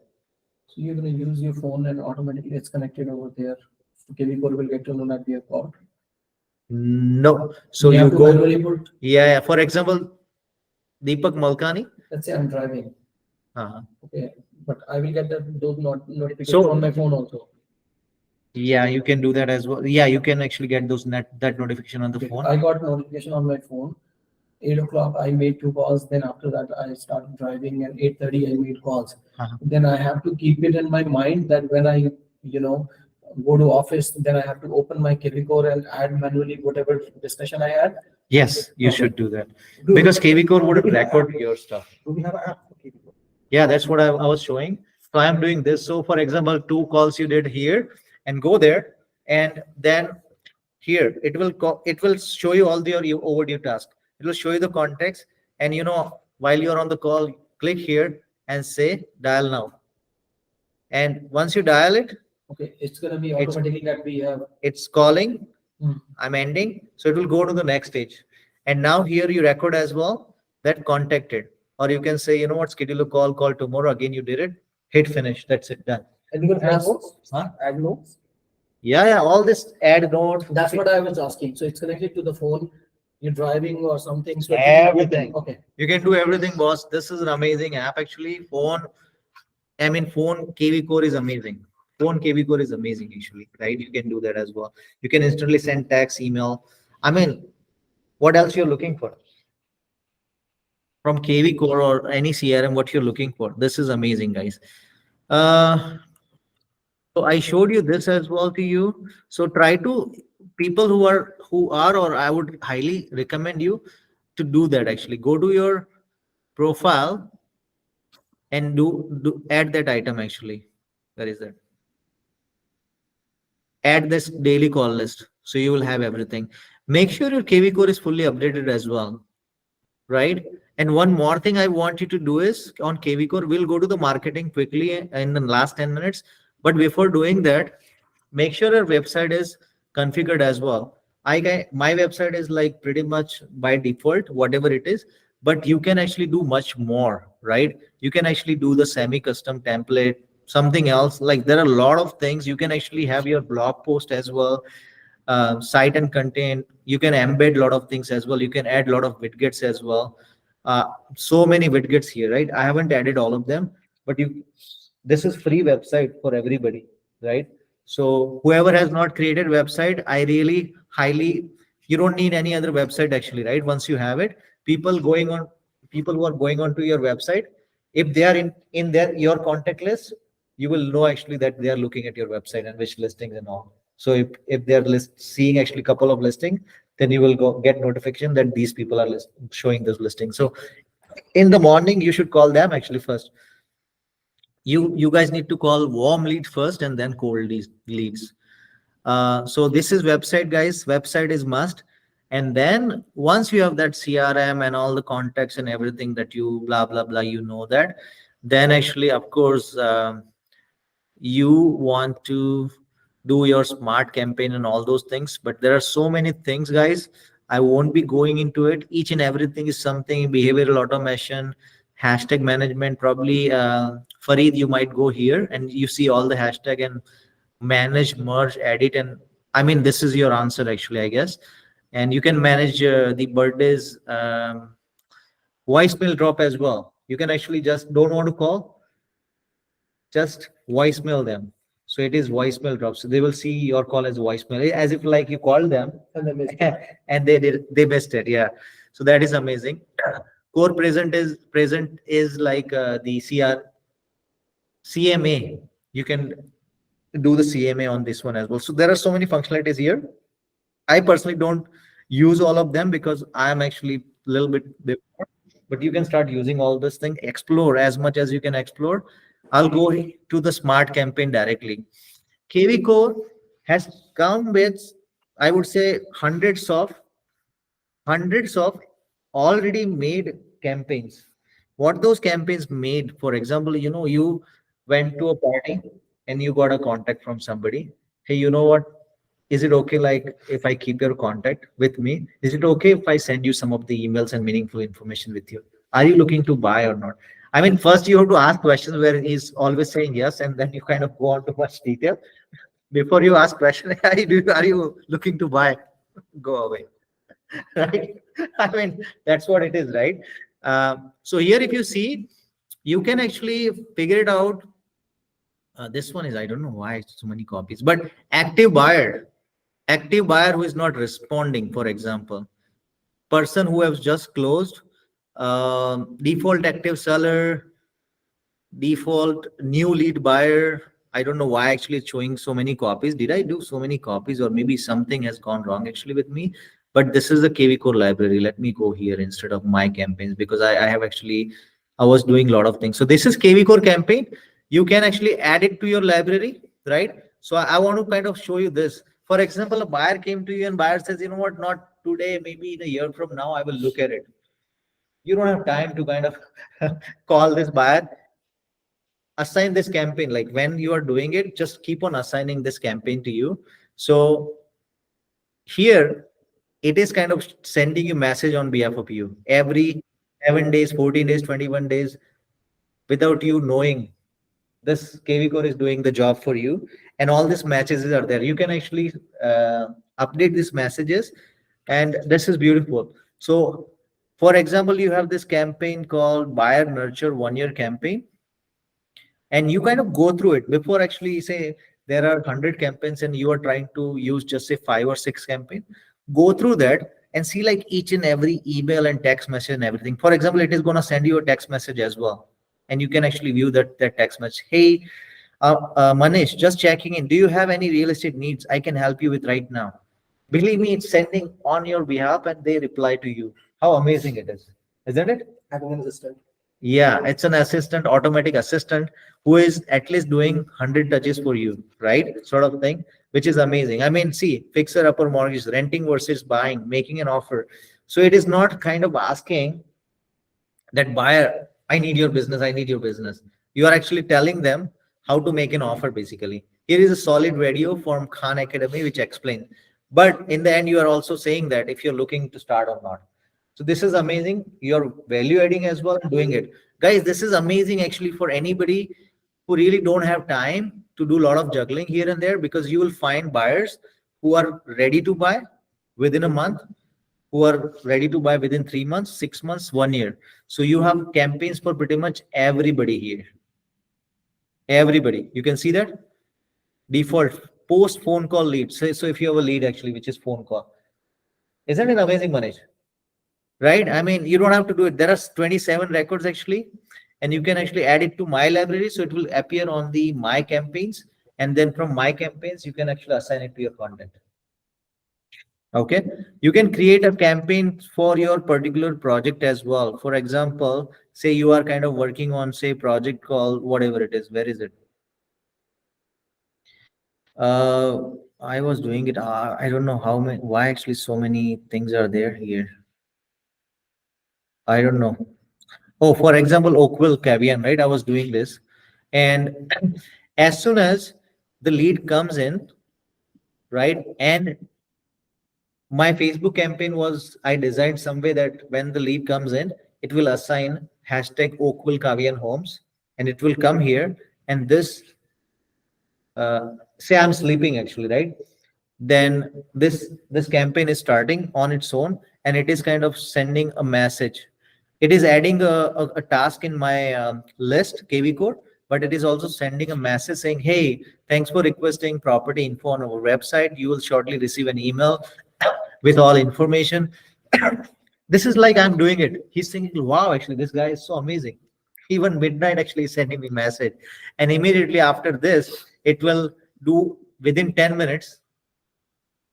So you're gonna use your phone and automatically it's connected over there. So KV Core will get to know that we have called. No, so You you have to go, manually put, yeah, for example, Deepak Malkani. let's say I'm driving, Uh-huh. okay, but I will get those notifications So- on my phone also. Yeah, you can do that as well. Yeah, you can actually get that notification on the Okay, phone. I got notification on my phone. 8 o'clock, I made 2 calls. Then after that, I started driving, and 8:30, I made calls. Uh-huh. Then I have to keep it in my mind that when I, go to office, then I have to open my KV Core and add manually whatever discussion I had. Yes, you Okay. should do that, because KV Core would record your stuff. Do we have an app for KV code? Yeah, that's what I was showing. So I am doing this. So for example, 2 calls you did here, and go there, and then here it will show you all your overdue task. It will show you the context, and while you're on the call, click here and say dial now. And once you dial it, Okay, it's gonna be It's- automatically that we have. it's calling. Hmm. I'm ending, so it will go to the next stage. And now here you record as well that contacted, or you can say, schedule a call tomorrow. Again, you did it, hit finish. That's it, done. And you can add Yes. notes? Huh? Add notes? Yeah, all this add note. That's what I was asking. So it's connected to the phone. You're driving or something. So Everything. Okay. You can do everything, boss. This is an amazing app actually. Phone KV Core is amazing. Phone KV Core is amazing actually, right? You can do that as well. You can instantly send text, email. What else you're looking for? From KV Core or any CRM, what you're looking for. This is amazing, guys. So I showed you this as well to you. So try to, people who are, or I would highly recommend you to do that actually. Go to your profile and do add that item actually. Where is that? Add this daily call list. So you will have everything. Make sure your KV core is fully updated as well, right? And one more thing I want you to do is on KV core, we'll go to the marketing quickly in the last 10 minutes. But before doing that, make sure your website is configured as well. My website is like pretty much by default, whatever it is, but you can actually do much more, right? You can actually do the semi-custom template, something else. Like there are a lot of things. You can actually have your blog post as well, site and content. You can embed a lot of things as well. You can add a lot of widgets as well. So many widgets here, right? I haven't added all of them, but this is free website for everybody, right? So whoever has not created website, I really highly, you don't need any other website actually, right? Once you have it, people who are going onto your website, if they are in your contact list, you will know actually that they are looking at your website and which listings and all. So if they're seeing actually a couple of listings, then you will get notification that these people are showing this listing. So in the morning, you should call them actually first. You guys need to call warm leads first and then cold leads. So this is website, guys. Website is must. And then once you have that CRM and all the contacts and everything that you blah, blah, blah, you know that, then actually, of course, you want to do your smart campaign and all those things. But there are so many things, guys. I won't be going into it. Each and everything is something, behavioral automation, hashtag management. Probably Fareed, you might go here and you see all the hashtag and manage, merge, edit. And I mean, this is your answer actually, I guess. And you can manage the birthdays, voicemail drop as well. You can actually just don't want to call, just voicemail them. So it is voicemail drop. So they will see your call as voicemail, as if like you called them And then it's- and they missed it. Yeah. So that is amazing. Core present is like the CMA. You can do the CMA on this one as well. So there are so many functionalities here. I personally don't use all of them because I am actually a little bit before, but you can start using all this thing, explore as much as you can explore. I'll go to the smart campaign directly. KV Core has come with, I would say, hundreds of already made campaigns. What those campaigns made, for example, you went to a party and you got a contact from somebody. Hey, you know what? Is it okay, like, if I keep your contact with me? Is it okay if I send you some of the emails and meaningful information with you? Are you looking to buy or not? I mean, first you have to ask questions where he's always saying yes, and then you kind of go on to much detail. Before you ask question, are you looking to buy? Go away. Right? I mean, that's what it is, right? So here, if you see, you can actually figure it out. This one is, I don't know why so many copies, but active buyer who is not responding, for example, person who has just closed, default active seller, default new lead buyer. I don't know why actually it's showing so many copies. Did I do so many copies, or maybe something has gone wrong actually with me? But this is the KV Core library. Let me go here instead of my campaigns, because I was doing a lot of things. So this is KV Core campaign. You can actually add it to your library, right? So I want to kind of show you this. For example, a buyer came to you and buyer says, you know what, not today, maybe in a year from now, I will look at it. You don't have time to kind of call this buyer. Assign this campaign. Like when you are doing it, just keep on assigning this campaign to you. So here, it is kind of sending you message on behalf of you every 7 days, 14 days, 21 days, without you knowing. This KV Core is doing the job for you, and all these messages are there. You can actually update these messages, and this is beautiful. So, for example, you have this campaign called Buyer Nurture 1-year campaign, and you kind of go through it before actually say there are 100 campaigns and you are trying to use just say 5 or 6 campaign. Go through that and see like each and every email and text message and everything. For example, it is going to send you a text message as well. And you can actually view that text message. Hey, Manish, just checking in. Do you have any real estate needs I can help you with right now? Believe me, it's sending on your behalf and they reply to you. How amazing it is, isn't it? Having an assistant. Yeah, it's an assistant, automatic assistant who is at least doing 100 touches for you, right? Sort of thing, which is amazing. I mean, see, fixer upper mortgage, renting versus buying, making an offer. So it is not kind of asking that buyer, I need your business, I need your business. You are actually telling them how to make an offer basically. Here is a solid video from Khan Academy which explains. But in the end, you are also saying that if you're looking to start or not. So this is amazing. You're value adding as well and doing it. Guys, this is amazing actually for anybody who really don't have time to do a lot of juggling here and there, because you will find buyers who are ready to buy within a month, who are ready to buy within 3 months, 6 months, 1 year. So you have campaigns for pretty much everybody here. Everybody. You can see that default post phone call lead. So if you have a lead actually, which is phone call, isn't it amazing, Manish? Right? I mean, you don't have to do it. There are 27 records actually, and you can actually add it to my library. So it will appear on the my campaigns. And then from my campaigns, you can actually assign it to your content. Okay. You can create a campaign for your particular project as well. For example, say you are kind of working on, say, project called whatever it is. Where is it? I was doing it. I don't know how many, why actually so many things are there here. I don't know. Oh, for example, Oakville Cavian, right? I was doing this. And as soon as the lead comes in, right? And my Facebook campaign was, I designed some way that when the lead comes in, it will assign hashtag Oakville Cavian Homes, and it will come here. And this, say I'm sleeping actually, right? Then this campaign is starting on its own, and it is kind of sending a message. It is adding a task in my list, KV code, but it is also sending a message saying, hey, thanks for requesting property info on our website. You will shortly receive an email with all information. This is like I'm doing it. He's thinking, wow, actually, this guy is so amazing. Even midnight actually is sending me message. And immediately after this, it will do within 10 minutes.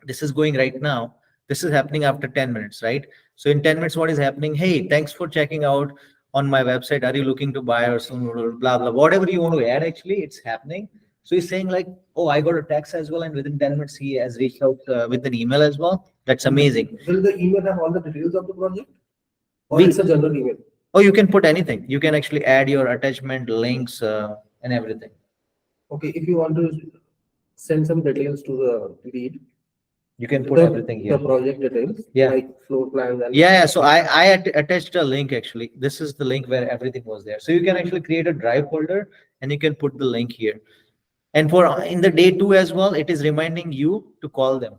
This is going right now. This is happening after 10 minutes, right? So in 10 minutes, what is happening? Hey, thanks for checking out on my website. Are you looking to buy or some blah, blah, whatever you want to add, actually, it's happening. So he's saying like, oh, I got a text as well. And within 10 minutes, he has reached out with an email as well. That's amazing. Will the email have all the details of the project? Or We- it's a general email? Oh, you can put anything. You can actually add your attachment, links, and everything. Okay, if you want to send some details to the lead. You can put the- everything here. The project details. Yeah. Like floor plans and. Yeah, so I attached a link actually. This is the link where everything was there. So you can actually create a drive folder and you can put the link here. And for in the day 2 as well, it is reminding you to call them,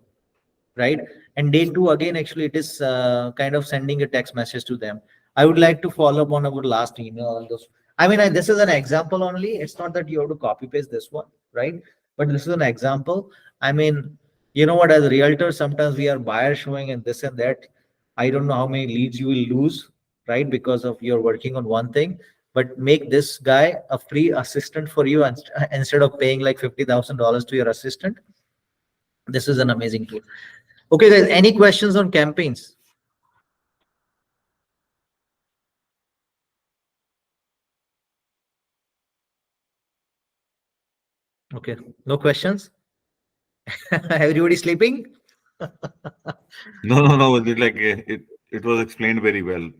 right? And day 2 again, actually, it is kind of sending a text message to them. I would like to follow up on our last email on those. I mean, this is an example only. It's not that you have to copy paste this one, right? But this is an example. I mean, you know what, as a realtor, sometimes we are buyer showing and this and that. I don't know how many leads you will lose, right? Because of you're working on one thing, but make this guy a free assistant for you instead of paying like $50,000 to your assistant. This is an amazing tool. Okay, guys, any questions on campaigns? Okay, no questions? Everybody sleeping? No. It was explained very well.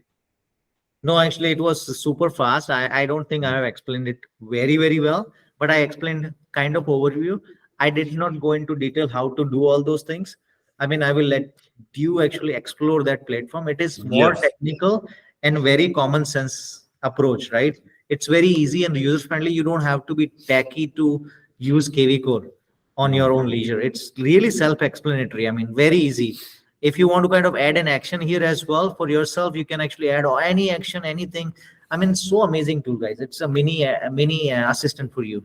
No, actually, it was super fast. I don't think I have explained it very, very well, but I explained kind of overview. I did not go into detail how to do all those things. I mean, I will let you actually explore that platform. It is more Yes. technical and very common sense approach, right? It's very easy and user friendly. You don't have to be tacky to use KV code on your own leisure. It's really self-explanatory. I mean, very easy. If you want to kind of add an action here as well for yourself, you can actually add any action, anything. I mean, so amazing tool, guys. It's a mini assistant for you.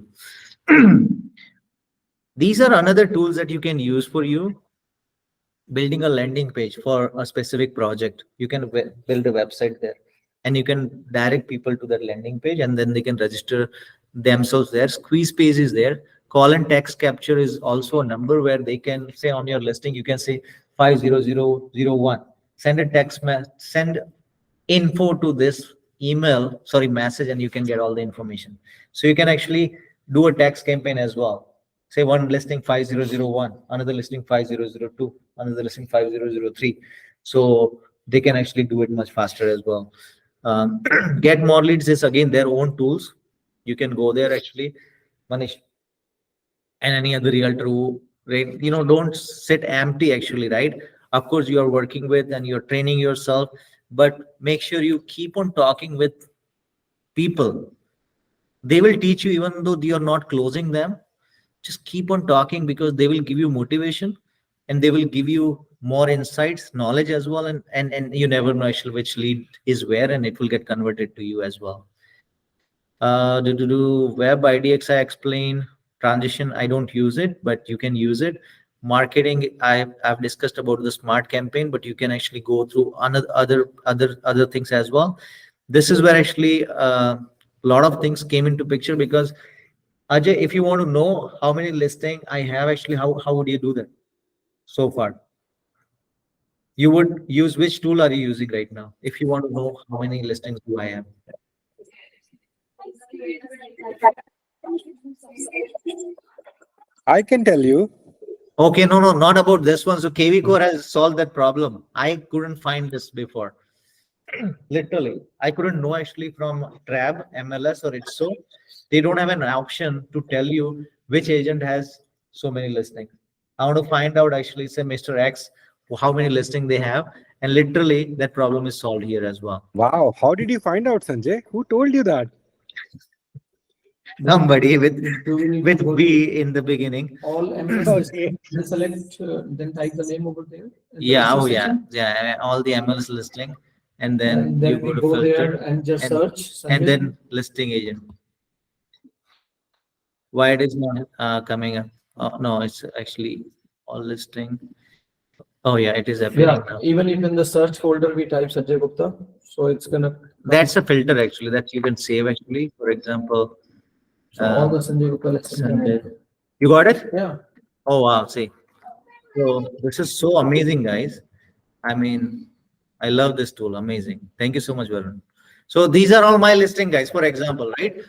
These are another tools that you can use for you. Building a landing page for a specific project. You can build a website there and you can direct people to that landing page and then they can register themselves there. Squeeze page is there. Call and text capture is also a number where they can say on your listing, you can say 50001. Send a text, send info to this message, and you can get all the information. So you can actually do a text campaign as well. Say one listing 5001, another listing 5002, another listing 5003. So they can actually do it much faster as well. Get More Leads is again their own tools. You can go there actually, Manish, and any other realtor who, right, don't sit empty actually, right? Of course, you are working with and you're training yourself, but make sure you keep on talking with people. They will teach you even though you're not closing them. Just keep on talking because they will give you motivation and they will give you more insights, knowledge as well. And you never know actually which lead is where, and it will get converted to you as well. Web IDX, I explained. Transition, I don't use it, but you can use it. Marketing, I've discussed about the smart campaign, but you can actually go through other things as well. This is where actually a lot of things came into picture, because Ajay, if you want to know how many listing I have, actually, how would you do that so far? You would use, which tool are you using right now? If you want to know how many listings do I have? I can tell you. Okay, no, not about this one. So KV Core has solved that problem. I couldn't find this before. Literally, I couldn't know actually from Trab, MLS, or ITSO. They don't have an option to tell you which agent has so many listings. I want to find out actually, say Mr. X, how many listings they have, and literally that problem is solved here as well. Wow. How did you find out, Sanjay? Who told you that? Somebody with Do we need to go B in the beginning. all MLS, then select, then type the name over there? in the Yeah, research oh yeah, section, yeah, all the MLS listing, and then And you then we go to go there filter, and just and- search. and Sanjay. then listing agent. Why it is not coming up? Oh, no, it's actually all listing. Oh yeah, it is appearing Yeah, now. even if in the search folder we type Sanjay Gupta, so it's gonna. That's a filter actually that you can save actually. For example, So all the Sanjay Gupta listings. are Sanjay. there. You got it? Yeah, Oh wow, see. So this is so amazing, guys. I mean, I love this tool. Amazing. Thank you so much, Varun. So these are all my listing, guys. For example, right?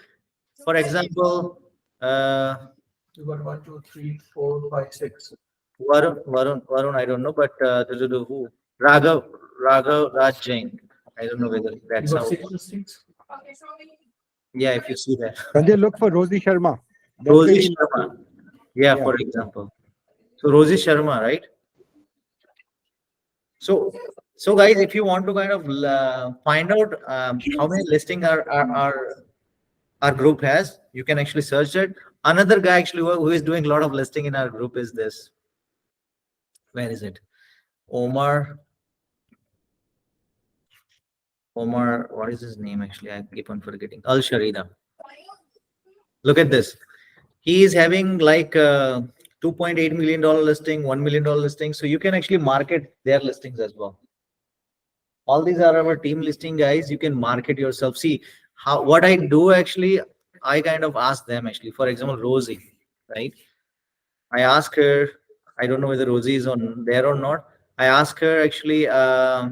For example, you got 1, 2, 3, 4, 5, 6. Varun, I don't know, but who? Raghav Raj Jain. I don't know whether You that's got how. 6 listings? Yeah, if you see that. Sanjay, look for Rosie Sharma. That's Rosie very- Sharma. Yeah, Yeah. for example. So Rosie Sharma, right? So guys, if you want to kind of find out how many listing our group has, you can actually search it. Another guy actually who is doing a lot of listing in our group is this. Where is it? Omar, what is his name actually? I keep on forgetting. Al Sharida. Look at this. He is having like $2.8 million listing, $1 million listing. So you can actually market their listings as well. All these are our team listing, guys. You can market yourself. See what I do actually, I kind of ask them actually. For example, Rosie, right? I ask her, I don't know whether Rosie is on there or not. I ask her actually,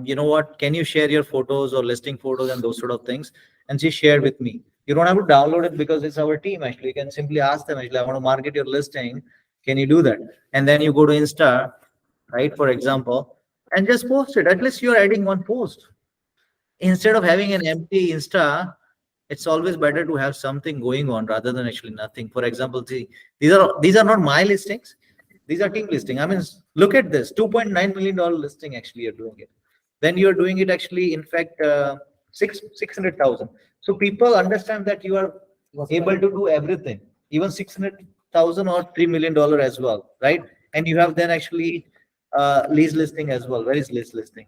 you know what, can you share your photos or listing photos and those sort of things? And she shared with me. You don't have to download it because it's our team actually. You can simply ask them actually, I want to market your listing. Can you do that? And then you go to Insta, right? For example, and just post it. At least you're adding one post. Instead of having an empty Insta, it's always better to have something going on rather than actually nothing. For example, see, these are not my listings. These are team listing. I mean, look at this, $2.9 million listing actually you're doing it. Then you're doing it actually, in fact, 600,000. So people understand that you are able to do everything, even 600,000 or $3 million as well, right? And you have then actually lease listing as well. Where is lease listing?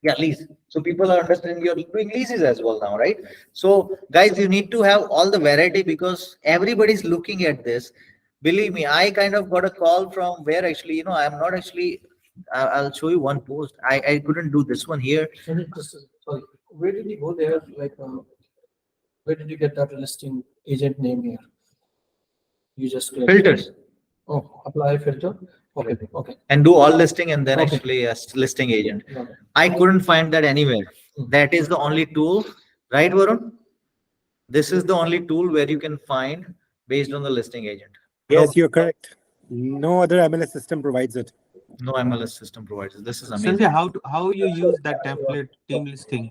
Yeah, lease. So people are understanding you're doing leases as well now, right? So guys, you need to have all the variety because everybody's looking at this. Believe me, I kind of got a call from where actually, you know, I'm not actually, I'll show you one post. I couldn't do this one here. Sorry, where did you go there? Like, where did you get that listing agent name here? You just click. Filters. Oh, apply filter. Okay, okay. And do all listing and then Okay. actually a listing agent. Got it. I couldn't find that anywhere. That is the only tool, right, Varun? This is the only tool where you can find based on the listing agent. Yes, you're correct. No other MLS system provides it. No MLS system provides it. This is amazing. Sanjay, how you use that template team listing?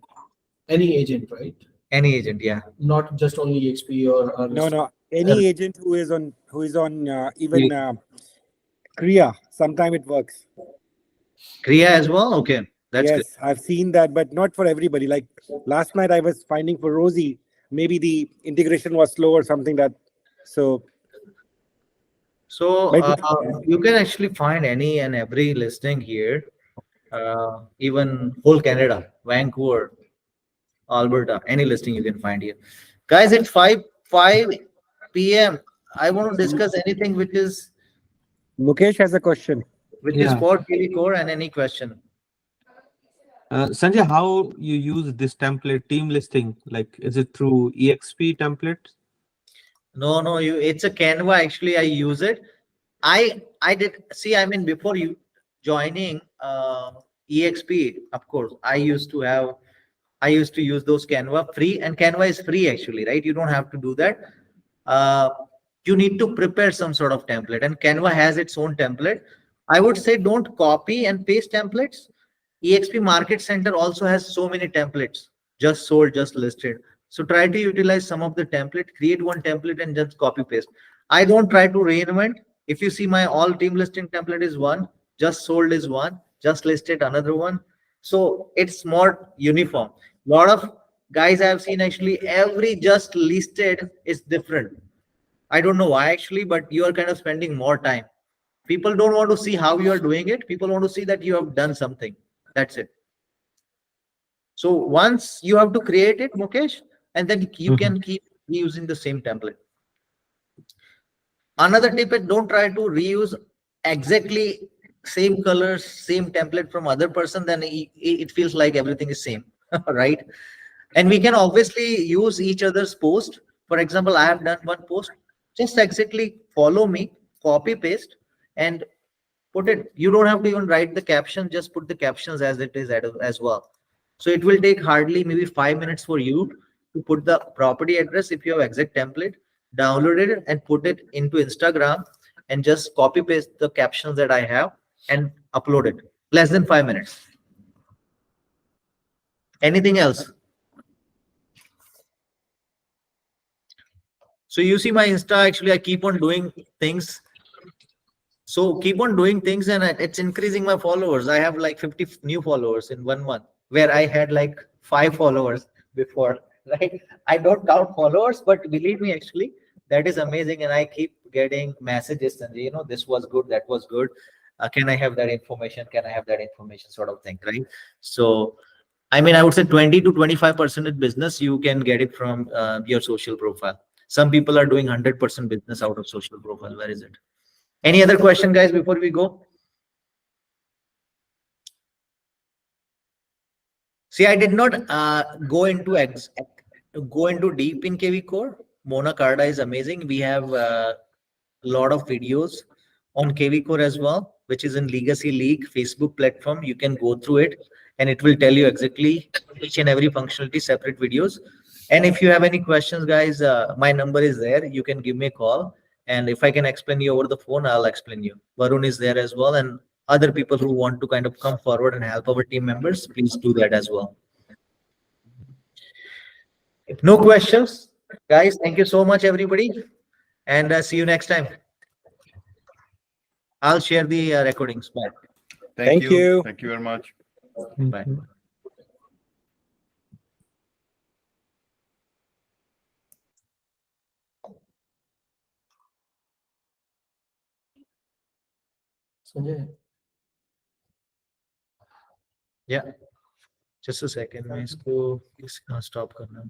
Any agent, right? Any agent, yeah. Not just only EXP or. No. Any agent who is on even Kriya, sometime it works. Kriya as well? Okay. That's good. Yes, I've seen that, but not for everybody. Like last night, I was finding for Rosie, maybe the integration was slow or something that. So So Maybe- you can actually find any and every listing here, even whole Canada, Vancouver, Alberta, any listing you can find here. Guys, it's 5 p.m. I want to discuss anything which is Mukesh has a question. Yeah. for KV Core and any question. Sanjay, how you use this template team listing? Like, is it through EXP templates? No, it's a Canva. Actually, I use it. I did see, I mean, before you joining EXP, of course, I used to use those Canva free, and Canva is free actually, right? You don't have to do that. You need to prepare some sort of template, and Canva has its own template. I would say don't copy and paste templates. EXP Market Center also has so many templates, just sold, just listed. So try to utilize some of the template, create one template and just copy paste. I don't try to reinvent. If you see my all team listing template is one, just sold is one, just listed another one. So it's more uniform. Lot of guys I have seen actually every just listed is different. I don't know why actually, but you are kind of spending more time. People don't want to see how you are doing it. People want to see that you have done something. That's it. So once you have to create it, Mukesh, and then you can keep using the same template. Another tip is don't try to reuse exactly same colors, same template from other person, then it feels like everything is same, right? And we can obviously use each other's post. For example, I have done one post, just exactly follow me, copy paste, and put it. You don't have to even write the caption, just put the captions as it is as well. So it will take hardly maybe 5 minutes for you to put the property address if you have exact template, download it and put it into Instagram and just copy paste the captions that I have and upload it. Less than 5 minutes. Anything else? So you see my Insta, actually I keep on doing things. So keep on doing things and it's increasing my followers. I have like 50 new followers in 1 month, where I had like 5 followers before, right? I don't count followers, but believe me, actually, that is amazing. And I keep getting messages and, you know, this was good, that was good. Can I have that information? Can I have that information, sort of thing, right? So, I mean, I would say 20 to 25% of business, you can get it from your social profile. Some people are doing 100% business out of social profile. Where is it? Any other question, guys, before we go? See, I did not go into deep in KV Core. Mona Carda is amazing. We have a lot of videos on KV Core as well, which is in Legacy League Facebook platform. You can go through it and it will tell you exactly each and every functionality, separate videos. And if you have any questions, guys, my number is there. You can give me a call. And if I can explain you over the phone, I'll explain you. Varun is there as well. And other people who want to kind of come forward and help our team members, please do that as well. If no questions, guys, thank you so much, everybody. And see you next time. I'll share the recordings. Bye. Thank you. Thank you very much. Bye. Sanjay, Yeah. Just a second. मैं इसको stop करना.